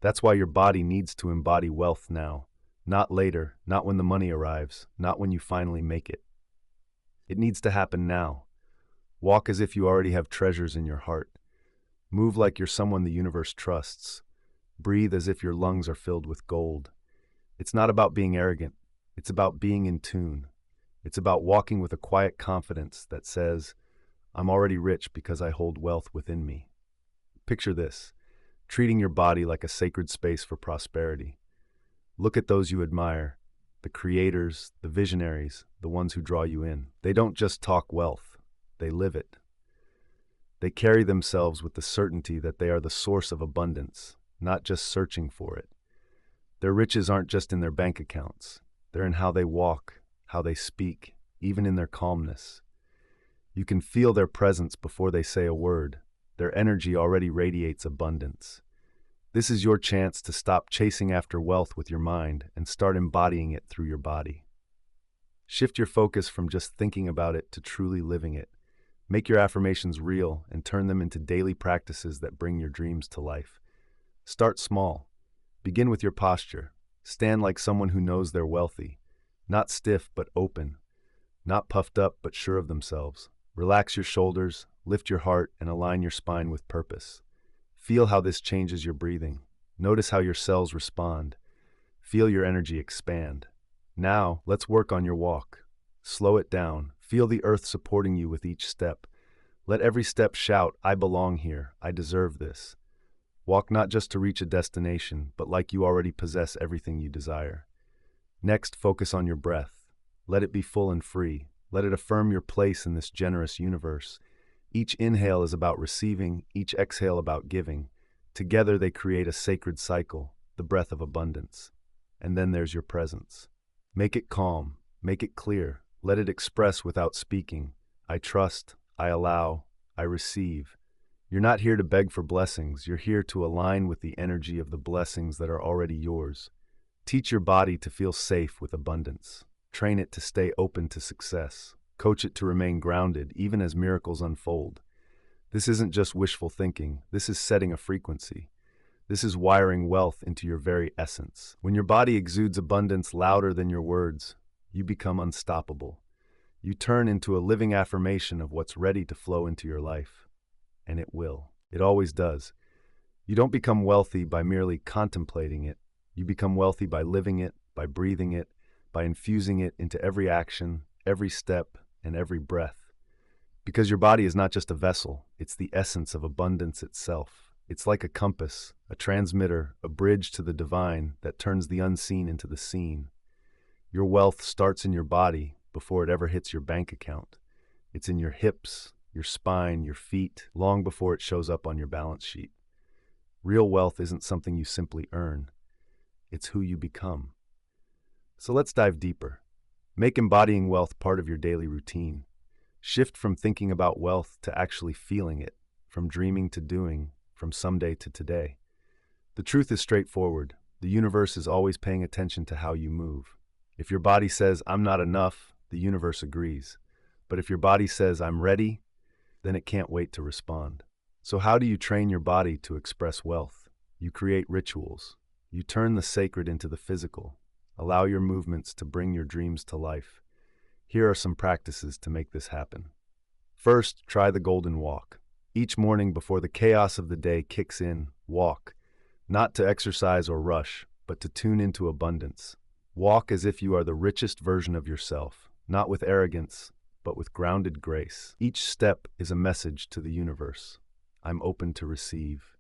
That's why your body needs to embody wealth now. Not later, not when the money arrives, not when you finally make it. It needs to happen now. Walk as if you already have treasures in your heart. Move like you're someone the universe trusts. Breathe as if your lungs are filled with gold. It's not about being arrogant. It's about being in tune. It's about walking with a quiet confidence that says, I'm already rich because I hold wealth within me. Picture this, treating your body like a sacred space for prosperity. Look at those you admire, the creators, the visionaries, the ones who draw you in. They don't just talk wealth, they live it. They carry themselves with the certainty that they are the source of abundance, not just searching for it. Their riches aren't just in their bank accounts. They're in how they walk, how they speak, even in their calmness. You can feel their presence before they say a word. Their energy already radiates abundance. This is your chance to stop chasing after wealth with your mind and start embodying it through your body. Shift your focus from just thinking about it to truly living it. Make your affirmations real and turn them into daily practices that bring your dreams to life. Start small. Begin with your posture. Stand like someone who knows they're wealthy. Not stiff, but open. Not puffed up, but sure of themselves. Relax your shoulders, lift your heart, and align your spine with purpose. Feel how this changes your breathing. Notice how your cells respond. Feel your energy expand. Now, let's work on your walk. Slow it down. Feel the earth supporting you with each step. Let every step shout, I belong here. I deserve this. Walk not just to reach a destination, but like you already possess everything you desire. Next, focus on your breath. Let it be full and free. Let it affirm your place in this generous universe. Each inhale is about receiving, each exhale about giving. Together they create a sacred cycle, the breath of abundance. And then there's your presence. Make it calm, make it clear. Let it express without speaking. I trust, I allow, I receive. You're not here to beg for blessings. You're here to align with the energy of the blessings that are already yours. Teach your body to feel safe with abundance. Train it to stay open to success. Coach it to remain grounded, even as miracles unfold. This isn't just wishful thinking. This is setting a frequency. This is wiring wealth into your very essence. When your body exudes abundance louder than your words, you become unstoppable. You turn into a living affirmation of what's ready to flow into your life. And it will. It always does. You don't become wealthy by merely contemplating it. You become wealthy by living it, by breathing it, by infusing it into every action, every step, and every breath. Because your body is not just a vessel, it's the essence of abundance itself. It's like a compass, a transmitter, a bridge to the divine that turns the unseen into the seen. Your wealth starts in your body before it ever hits your bank account. It's in your hips, your spine, your feet, long before it shows up on your balance sheet. Real wealth isn't something you simply earn. It's who you become. So let's dive deeper. Make embodying wealth part of your daily routine. Shift from thinking about wealth to actually feeling it, from dreaming to doing, from someday to today. The truth is straightforward. The universe is always paying attention to how you move. If your body says, I'm not enough, the universe agrees. But if your body says, I'm ready, then it can't wait to respond. So how do you train your body to express wealth? You create rituals. You turn the sacred into the physical. Allow your movements to bring your dreams to life. Here are some practices to make this happen. First, try the golden walk. Each morning before the chaos of the day kicks in, walk. Not to exercise or rush, but to tune into abundance. Walk as if you are the richest version of yourself, not with arrogance, but with grounded grace. Each step is a message to the universe. I'm open to receive.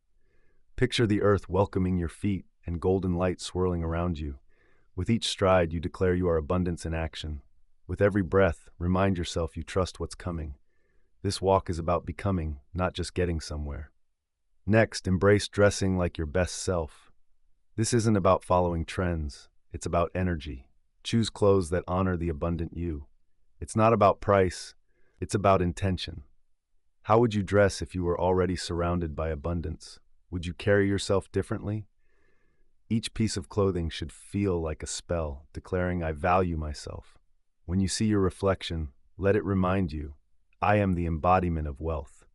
Picture the earth welcoming your feet and golden light swirling around you. With each stride, you declare you are abundance in action. With every breath, remind yourself you trust what's coming. This walk is about becoming, not just getting somewhere. Next, embrace dressing like your best self. This isn't about following trends, it's about energy. Choose clothes that honor the abundant you. It's not about price, it's about intention. How would you dress if you were already surrounded by abundance? Would you carry yourself differently? Each piece of clothing should feel like a spell, declaring, I value myself. When you see your reflection, let it remind you, I am the embodiment of wealth.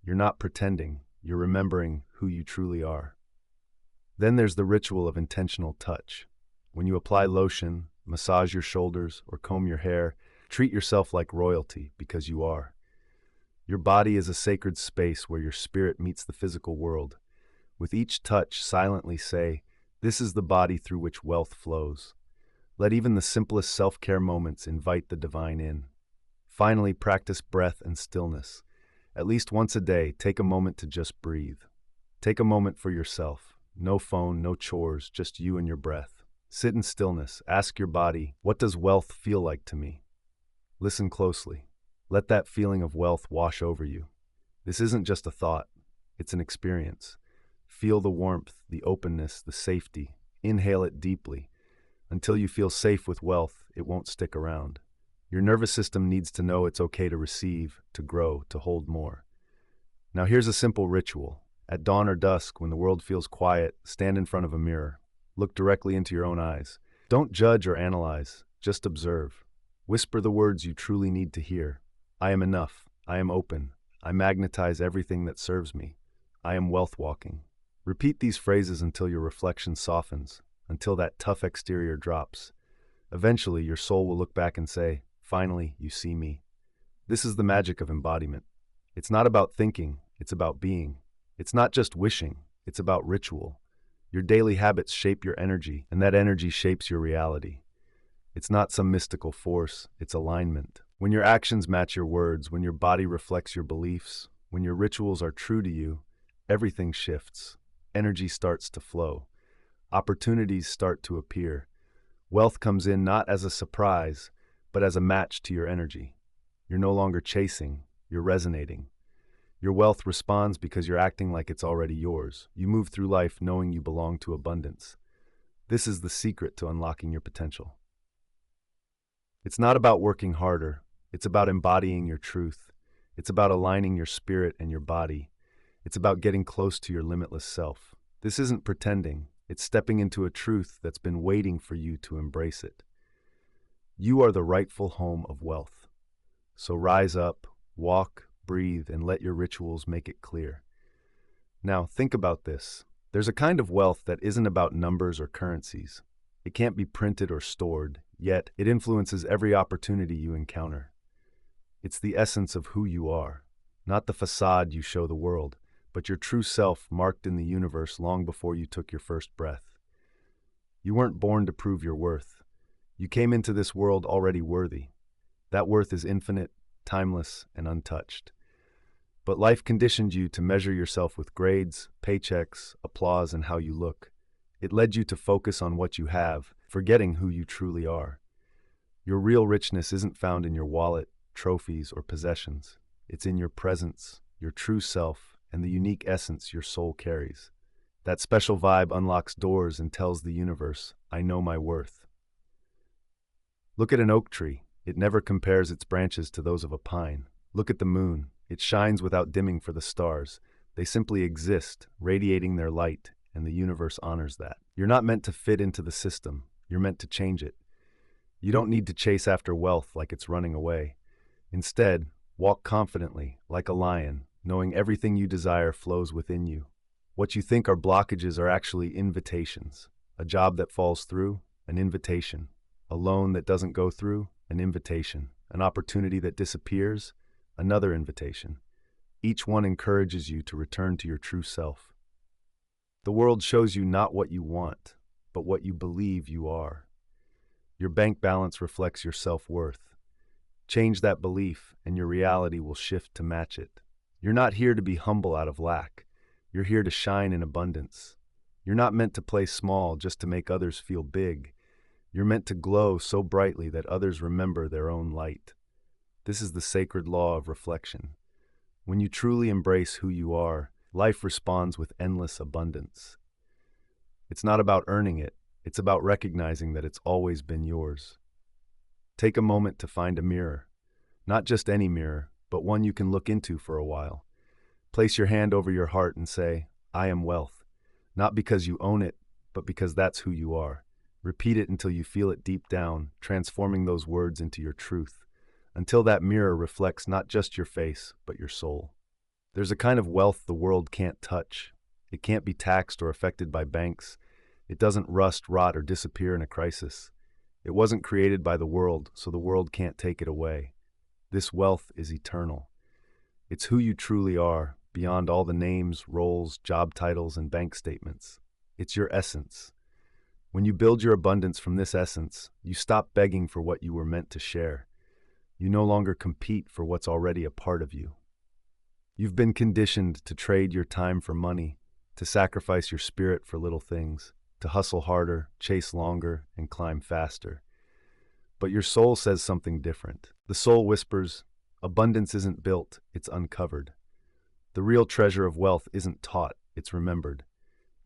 You're not pretending, you're remembering who you truly are. Then there's the ritual of intentional touch. When you apply lotion, massage your shoulders, or comb your hair, treat yourself like royalty because you are. Your body is a sacred space where your spirit meets the physical world. With each touch, silently say, this is the body through which wealth flows. Let even the simplest self-care moments invite the divine in. Finally, practice breath and stillness. At least once a day, take a moment to just breathe. Take a moment for yourself. No phone, no chores, just you and your breath. Sit in stillness. Ask your body, what does wealth feel like to me? Listen closely. Let that feeling of wealth wash over you. This isn't just a thought, it's an experience. Feel the warmth, the openness, the safety. Inhale it deeply. Until you feel safe with wealth, it won't stick around. Your nervous system needs to know it's okay to receive, to grow, to hold more. Now here's a simple ritual. At dawn or dusk, when the world feels quiet, stand in front of a mirror. Look directly into your own eyes. Don't judge or analyze, just observe. Whisper the words you truly need to hear. I am enough. I am open. I magnetize everything that serves me. I am wealth walking. Repeat these phrases until your reflection softens, until that tough exterior drops. Eventually, your soul will look back and say, finally, you see me. This is the magic of embodiment. It's not about thinking, it's about being. It's not just wishing, it's about ritual. Your daily habits shape your energy, and that energy shapes your reality. It's not some mystical force, it's alignment. When your actions match your words, when your body reflects your beliefs, when your rituals are true to you, everything shifts. Energy starts to flow. Opportunities start to appear. Wealth comes in not as a surprise, but as a match to your energy. You're no longer chasing, you're resonating. Your wealth responds because you're acting like it's already yours. You move through life knowing you belong to abundance. This is the secret to unlocking your potential. It's not about working harder. It's about embodying your truth. It's about aligning your spirit and your body. It's about getting close to your limitless self. This isn't pretending. It's stepping into a truth that's been waiting for you to embrace it. You are the rightful home of wealth. So rise up, walk, breathe, and let your rituals make it clear. Now, think about this. There's a kind of wealth that isn't about numbers or currencies. It can't be printed or stored, yet it influences every opportunity you encounter. It's the essence of who you are, not the facade you show the world, but your true self marked in the universe long before you took your first breath. You weren't born to prove your worth. You came into this world already worthy. That worth is infinite, timeless, and untouched. But life conditioned you to measure yourself with grades, paychecks, applause, and how you look. It led you to focus on what you have, forgetting who you truly are. Your real richness isn't found in your wallet, trophies, or possessions. It's in your presence, your true self, and the unique essence your soul carries. That special vibe unlocks doors and tells the universe, I know my worth. Look at an oak tree. It never compares its branches to those of a pine. Look at the moon. It shines without dimming for the stars. They simply exist, radiating their light, and the universe honors that. You're not meant to fit into the system. You're meant to change it. You don't need to chase after wealth like it's running away. Instead, walk confidently, like a lion, knowing everything you desire flows within you. What you think are blockages are actually invitations. A job that falls through, an invitation. A loan that doesn't go through, an invitation. An opportunity that disappears, another invitation. Each one encourages you to return to your true self. The world shows you not what you want, but what you believe you are. Your bank balance reflects your self-worth. Change that belief, and your reality will shift to match it. You're not here to be humble out of lack. You're here to shine in abundance. You're not meant to play small just to make others feel big. You're meant to glow so brightly that others remember their own light. This is the sacred law of reflection. When you truly embrace who you are, life responds with endless abundance. It's not about earning it, it's about recognizing that it's always been yours. Take a moment to find a mirror. Not just any mirror, but one you can look into for a while. Place your hand over your heart and say, I am wealth. Not because you own it, but because that's who you are. Repeat it until you feel it deep down, transforming those words into your truth, until that mirror reflects not just your face, but your soul. There's a kind of wealth the world can't touch. It can't be taxed or affected by banks. It doesn't rust, rot, or disappear in a crisis. It wasn't created by the world, so the world can't take it away. This wealth is eternal. It's who you truly are, beyond all the names, roles, job titles, and bank statements. It's your essence. When you build your abundance from this essence, you stop begging for what you were meant to share. You no longer compete for what's already a part of you. You've been conditioned to trade your time for money, to sacrifice your spirit for little things, to hustle harder, chase longer, and climb faster. But your soul says something different. The soul whispers, abundance isn't built, it's uncovered. The real treasure of wealth isn't taught, it's remembered.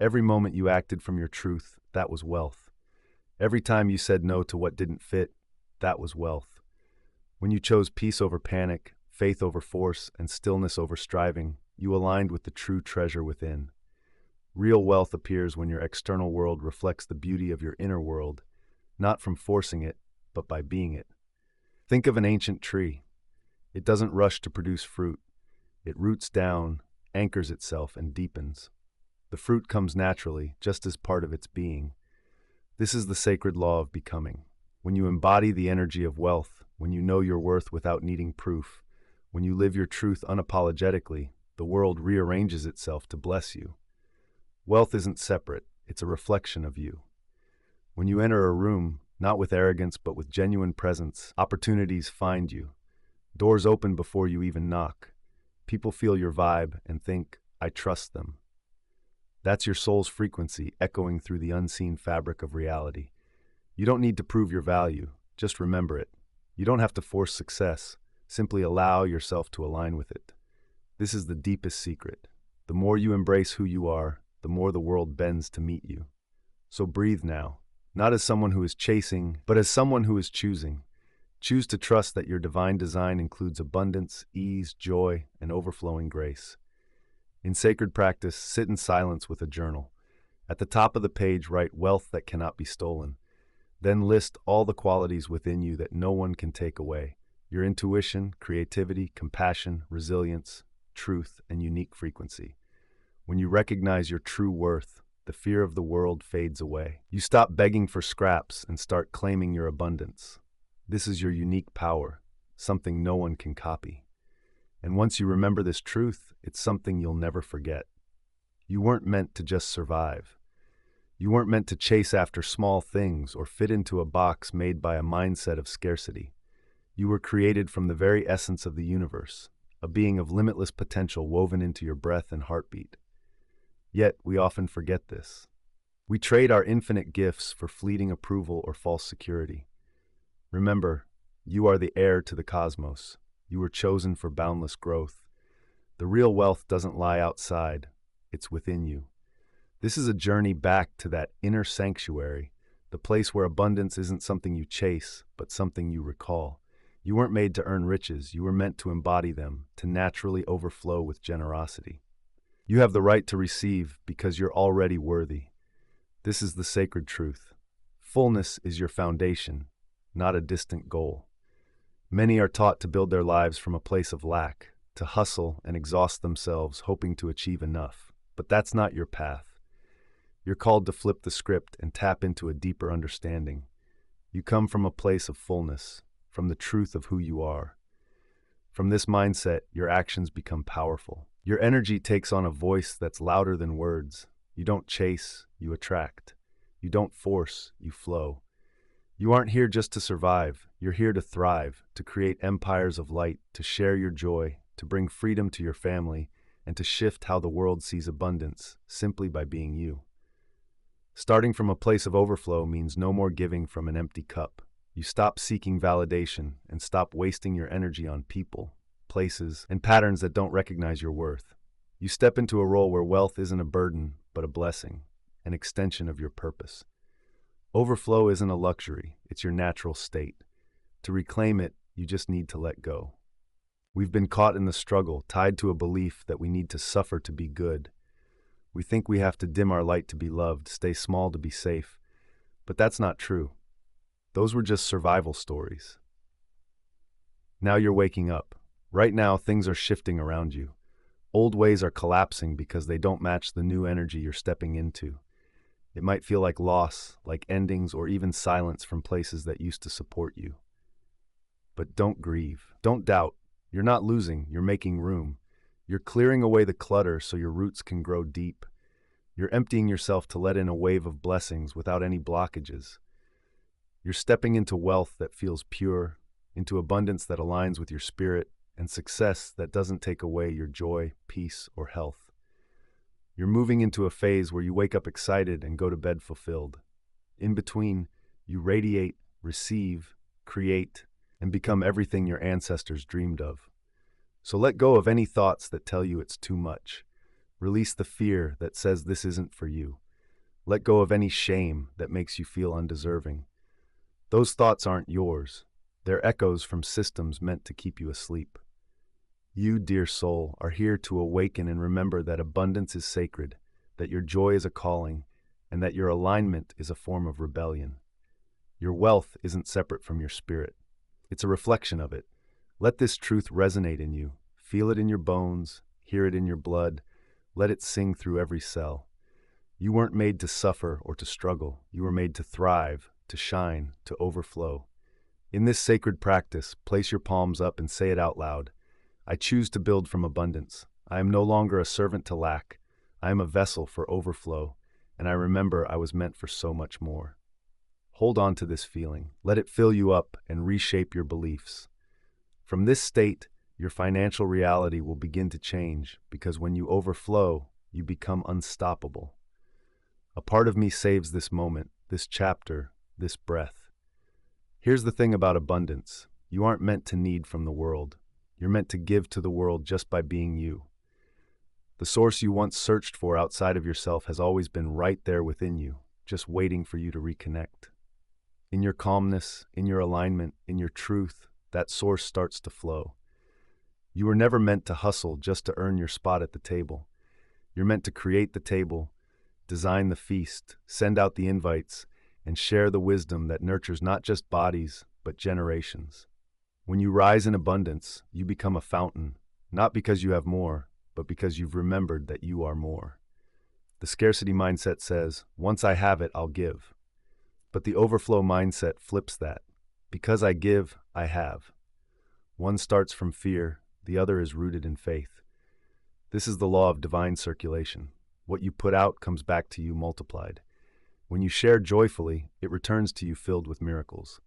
Every moment you acted from your truth, that was wealth. Every time you said no to what didn't fit, that was wealth. When you chose peace over panic, faith over force, and stillness over striving, you aligned with the true treasure within. Real wealth appears when your external world reflects the beauty of your inner world, not from forcing it, but by being it. Think of an ancient tree. It doesn't rush to produce fruit. It roots down, anchors itself, and deepens. The fruit comes naturally, just as part of its being. This is the sacred law of becoming. When you embody the energy of wealth, when you know your worth without needing proof, when you live your truth unapologetically, the world rearranges itself to bless you. Wealth isn't separate, it's a reflection of you. When you enter a room, not with arrogance but with genuine presence, opportunities find you. Doors open before you even knock. People feel your vibe and think, I trust them. That's your soul's frequency echoing through the unseen fabric of reality. You don't need to prove your value, just remember it. You don't have to force success, simply allow yourself to align with it. This is the deepest secret. The more you embrace who you are, the more the world bends to meet you. So breathe now, not as someone who is chasing, but as someone who is choosing. Choose to trust that your divine design includes abundance, ease, joy, and overflowing grace. In sacred practice, sit in silence with a journal. At the top of the page, write wealth that cannot be stolen. Then list all the qualities within you that no one can take away. Your intuition, creativity, compassion, resilience, truth, and unique frequency. When you recognize your true worth, the fear of the world fades away. You stop begging for scraps and start claiming your abundance. This is your unique power, something no one can copy. And once you remember this truth, it's something you'll never forget. You weren't meant to just survive. You weren't meant to chase after small things or fit into a box made by a mindset of scarcity. You were created from the very essence of the universe, a being of limitless potential woven into your breath and heartbeat. Yet, we often forget this. We trade our infinite gifts for fleeting approval or false security. Remember, you are the heir to the cosmos. You were chosen for boundless growth. The real wealth doesn't lie outside, it's within you. This is a journey back to that inner sanctuary, the place where abundance isn't something you chase, but something you recall. You weren't made to earn riches, you were meant to embody them, to naturally overflow with generosity. You have the right to receive because you're already worthy. This is the sacred truth. Fullness is your foundation, not a distant goal. Many are taught to build their lives from a place of lack, to hustle and exhaust themselves hoping to achieve enough. But that's not your path. You're called to flip the script and tap into a deeper understanding. You come from a place of fullness, from the truth of who you are. From this mindset, your actions become powerful. Your energy takes on a voice that's louder than words. You don't chase, you attract. You don't force, you flow. You aren't here just to survive, you're here to thrive, to create empires of light, to share your joy, to bring freedom to your family, and to shift how the world sees abundance, simply by being you. Starting from a place of overflow means no more giving from an empty cup. You stop seeking validation and stop wasting your energy on people, places, and patterns that don't recognize your worth. You step into a role where wealth isn't a burden, but a blessing, an extension of your purpose. Overflow isn't a luxury, it's your natural state. To reclaim it, you just need to let go. We've been caught in the struggle, tied to a belief that we need to suffer to be good. We think we have to dim our light to be loved, stay small to be safe. But that's not true. Those were just survival stories. Now you're waking up. Right now, things are shifting around you. Old ways are collapsing because they don't match the new energy you're stepping into. It might feel like loss, like endings, or even silence from places that used to support you. But don't grieve. Don't doubt. You're not losing, you're making room. You're clearing away the clutter so your roots can grow deep. You're emptying yourself to let in a wave of blessings without any blockages. You're stepping into wealth that feels pure, into abundance that aligns with your spirit, and success that doesn't take away your joy, peace, or health. You're moving into a phase where you wake up excited and go to bed fulfilled. In between, you radiate, receive, create, and become everything your ancestors dreamed of. So let go of any thoughts that tell you it's too much. Release the fear that says this isn't for you. Let go of any shame that makes you feel undeserving. Those thoughts aren't yours. They're echoes from systems meant to keep you asleep. You, dear soul, are here to awaken and remember that abundance is sacred, that your joy is a calling, and that your alignment is a form of rebellion. Your wealth isn't separate from your spirit. It's a reflection of it. Let this truth resonate in you. Feel it in your bones, hear it in your blood, let it sing through every cell. You weren't made to suffer or to struggle. You were made to thrive, to shine, to overflow. In this sacred practice, place your palms up and say it out loud. I choose to build from abundance. I am no longer a servant to lack. I am a vessel for overflow, and I remember I was meant for so much more. Hold on to this feeling. Let it fill you up and reshape your beliefs. From this state, your financial reality will begin to change because when you overflow, you become unstoppable. A part of me saves this moment, this chapter, this breath. Here's the thing about abundance. You aren't meant to need from the world. You're meant to give to the world just by being you. The source you once searched for outside of yourself has always been right there within you, just waiting for you to reconnect. In your calmness, in your alignment, in your truth, that source starts to flow. You were never meant to hustle just to earn your spot at the table. You're meant to create the table, design the feast, send out the invites, and share the wisdom that nurtures not just bodies, but generations. When you rise in abundance, you become a fountain, not because you have more, but because you've remembered that you are more. The scarcity mindset says, once I have it, I'll give. But the overflow mindset flips that. Because I give, I have. One starts from fear, the other is rooted in faith. This is the law of divine circulation. What you put out comes back to you multiplied. When you share joyfully, it returns to you filled with miracles.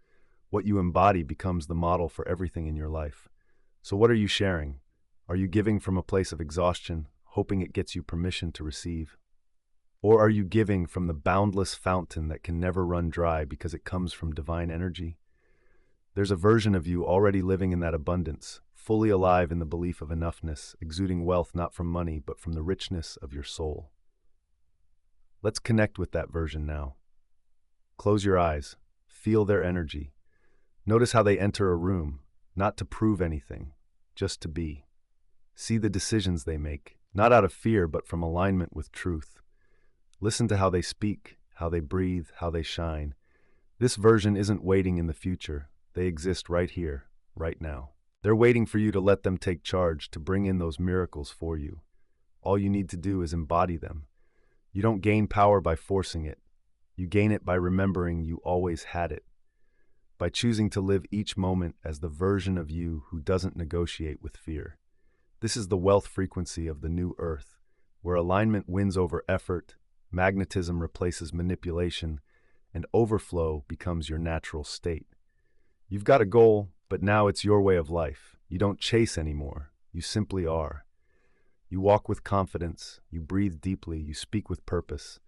What you embody becomes the model for everything in your life. So what are you sharing? Are you giving from a place of exhaustion, hoping it gets you permission to receive? Or are you giving from the boundless fountain that can never run dry because it comes from divine energy? There's a version of you already living in that abundance, fully alive in the belief of enoughness, exuding wealth not from money, but from the richness of your soul. Let's connect with that version now. Close your eyes. Feel their energy. Notice how they enter a room, not to prove anything, just to be. See the decisions they make, not out of fear, but from alignment with truth. Listen to how they speak, how they breathe, how they shine. This version isn't waiting in the future. They exist right here, right now. They're waiting for you to let them take charge, to bring in those miracles for you. All you need to do is embody them. You don't gain power by forcing it. You gain it by remembering you always had it. By choosing to live each moment as the version of you who doesn't negotiate with fear. This is the wealth frequency of the new earth, where alignment wins over effort, magnetism replaces manipulation, and overflow becomes your natural state. You've got a goal, but now it's your way of life. You don't chase anymore. You simply are. You walk with confidence, you breathe deeply, you speak with purpose.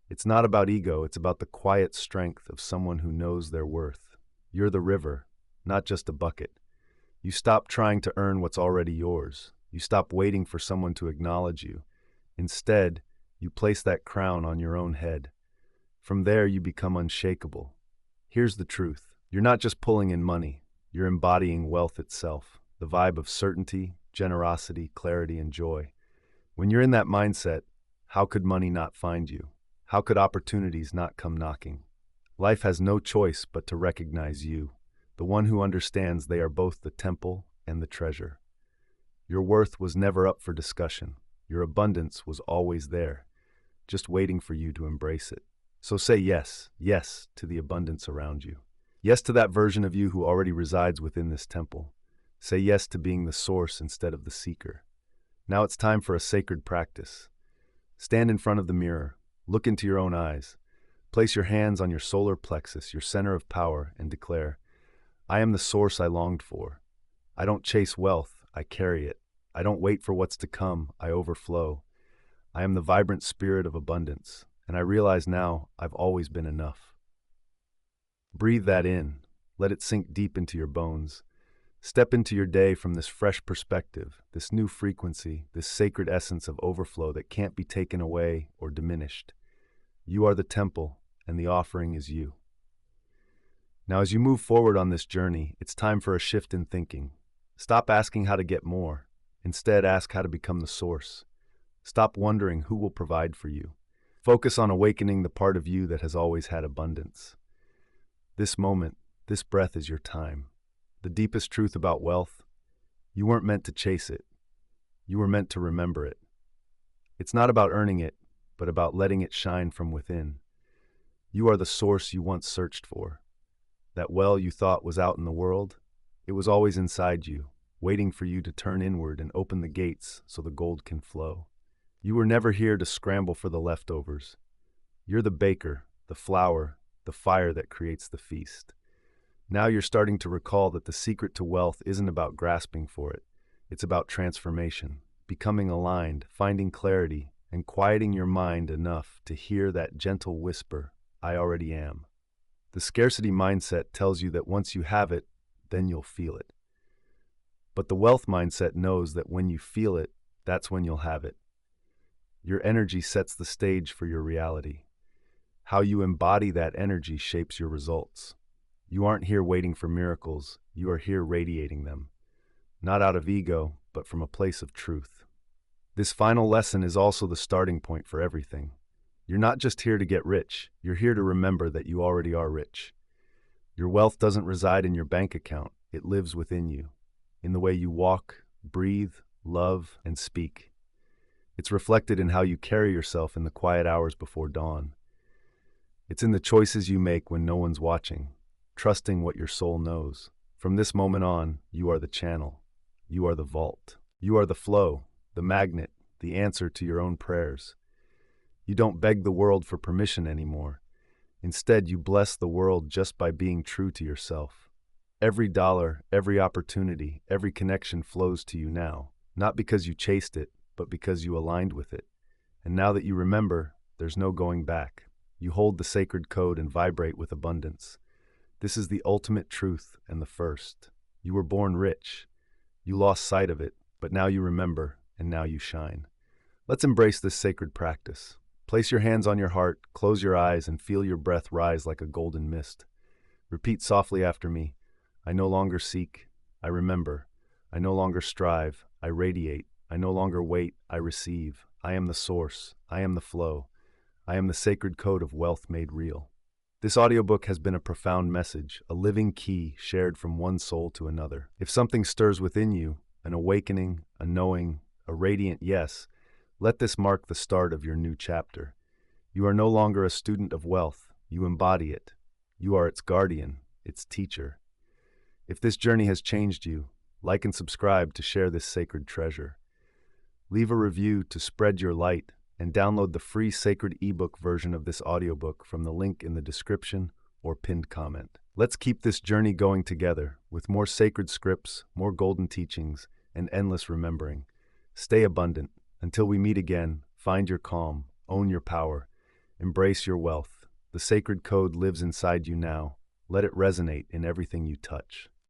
It's not about ego, it's about the quiet strength of someone who knows their worth. You're the river, not just a bucket. You stop trying to earn what's already yours. You stop waiting for someone to acknowledge you. Instead, you place that crown on your own head. From there, you become unshakable. Here's the truth. You're not just pulling in money. You're embodying wealth itself, the vibe of certainty, generosity, clarity, and joy. When you're in that mindset, how could money not find you? How could opportunities not come knocking? Life has no choice but to recognize you, the one who understands they are both the temple and the treasure. Your worth was never up for discussion. Your abundance was always there, just waiting for you to embrace it. So say yes, yes to the abundance around you. Yes to that version of you who already resides within this temple. Say yes to being the source instead of the seeker. Now it's time for a sacred practice. Stand in front of the mirror, look into your own eyes, place your hands on your solar plexus, your center of power, and declare, I am the source I longed for. I don't chase wealth, I carry it. I don't wait for what's to come, I overflow. I am the vibrant spirit of abundance, and I realize now I've always been enough. Breathe that in. Let it sink deep into your bones. Step into your day from this fresh perspective, this new frequency, this sacred essence of overflow that can't be taken away or diminished. You are the temple, and the offering is you. Now, as you move forward on this journey, it's time for a shift in thinking. Stop asking how to get more. Instead, ask how to become the source. Stop wondering who will provide for you. Focus on awakening the part of you that has always had abundance. This moment, this breath is your time. The deepest truth about wealth, you weren't meant to chase it. You were meant to remember it. It's not about earning it, but about letting it shine from within. You are the source you once searched for. That well you thought was out in the world, it was always inside you, waiting for you to turn inward and open the gates so the gold can flow. You were never here to scramble for the leftovers. You're the baker, the flour, the fire that creates the feast. Now you're starting to recall that the secret to wealth isn't about grasping for it. It's about transformation, becoming aligned, finding clarity, and quieting your mind enough to hear that gentle whisper, I already am. The scarcity mindset tells you that once you have it, then you'll feel it. But the wealth mindset knows that when you feel it, that's when you'll have it. Your energy sets the stage for your reality. How you embody that energy shapes your results. You aren't here waiting for miracles, you are here radiating them. Not out of ego, but from a place of truth. This final lesson is also the starting point for everything. You're not just here to get rich, you're here to remember that you already are rich. Your wealth doesn't reside in your bank account, it lives within you, in the way you walk, breathe, love, and speak. It's reflected in how you carry yourself in the quiet hours before dawn. It's in the choices you make when no one's watching, trusting what your soul knows. From this moment on, you are the channel. You are the vault. You are the flow, the magnet, the answer to your own prayers. You don't beg the world for permission anymore. Instead, you bless the world just by being true to yourself. Every dollar, every opportunity, every connection flows to you now, not because you chased it, but because you aligned with it. And now that you remember, there's no going back. You hold the sacred code and vibrate with abundance. This is the ultimate truth and the first. You were born rich. You lost sight of it, but now you remember, and now you shine. Let's embrace this sacred practice. Place your hands on your heart, close your eyes, and feel your breath rise like a golden mist. Repeat softly after me. I no longer seek, I remember. I no longer strive, I radiate. I no longer wait, I receive. I am the source. I am the flow. I am the sacred code of wealth made real. This audiobook has been a profound message, a living key shared from one soul to another. If something stirs within you, an awakening, a knowing, a radiant yes, let this mark the start of your new chapter. You are no longer a student of wealth. You embody it. You are its guardian, its teacher. If this journey has changed you, like and subscribe to share this sacred treasure. Leave a review to spread your light, and download the free sacred ebook version of this audiobook from the link in the description or pinned comment. Let's keep this journey going together with more sacred scripts, more golden teachings, and endless remembering. Stay abundant. Until we meet again, find your calm, own your power, embrace your wealth. The sacred code lives inside you now. Let it resonate in everything you touch.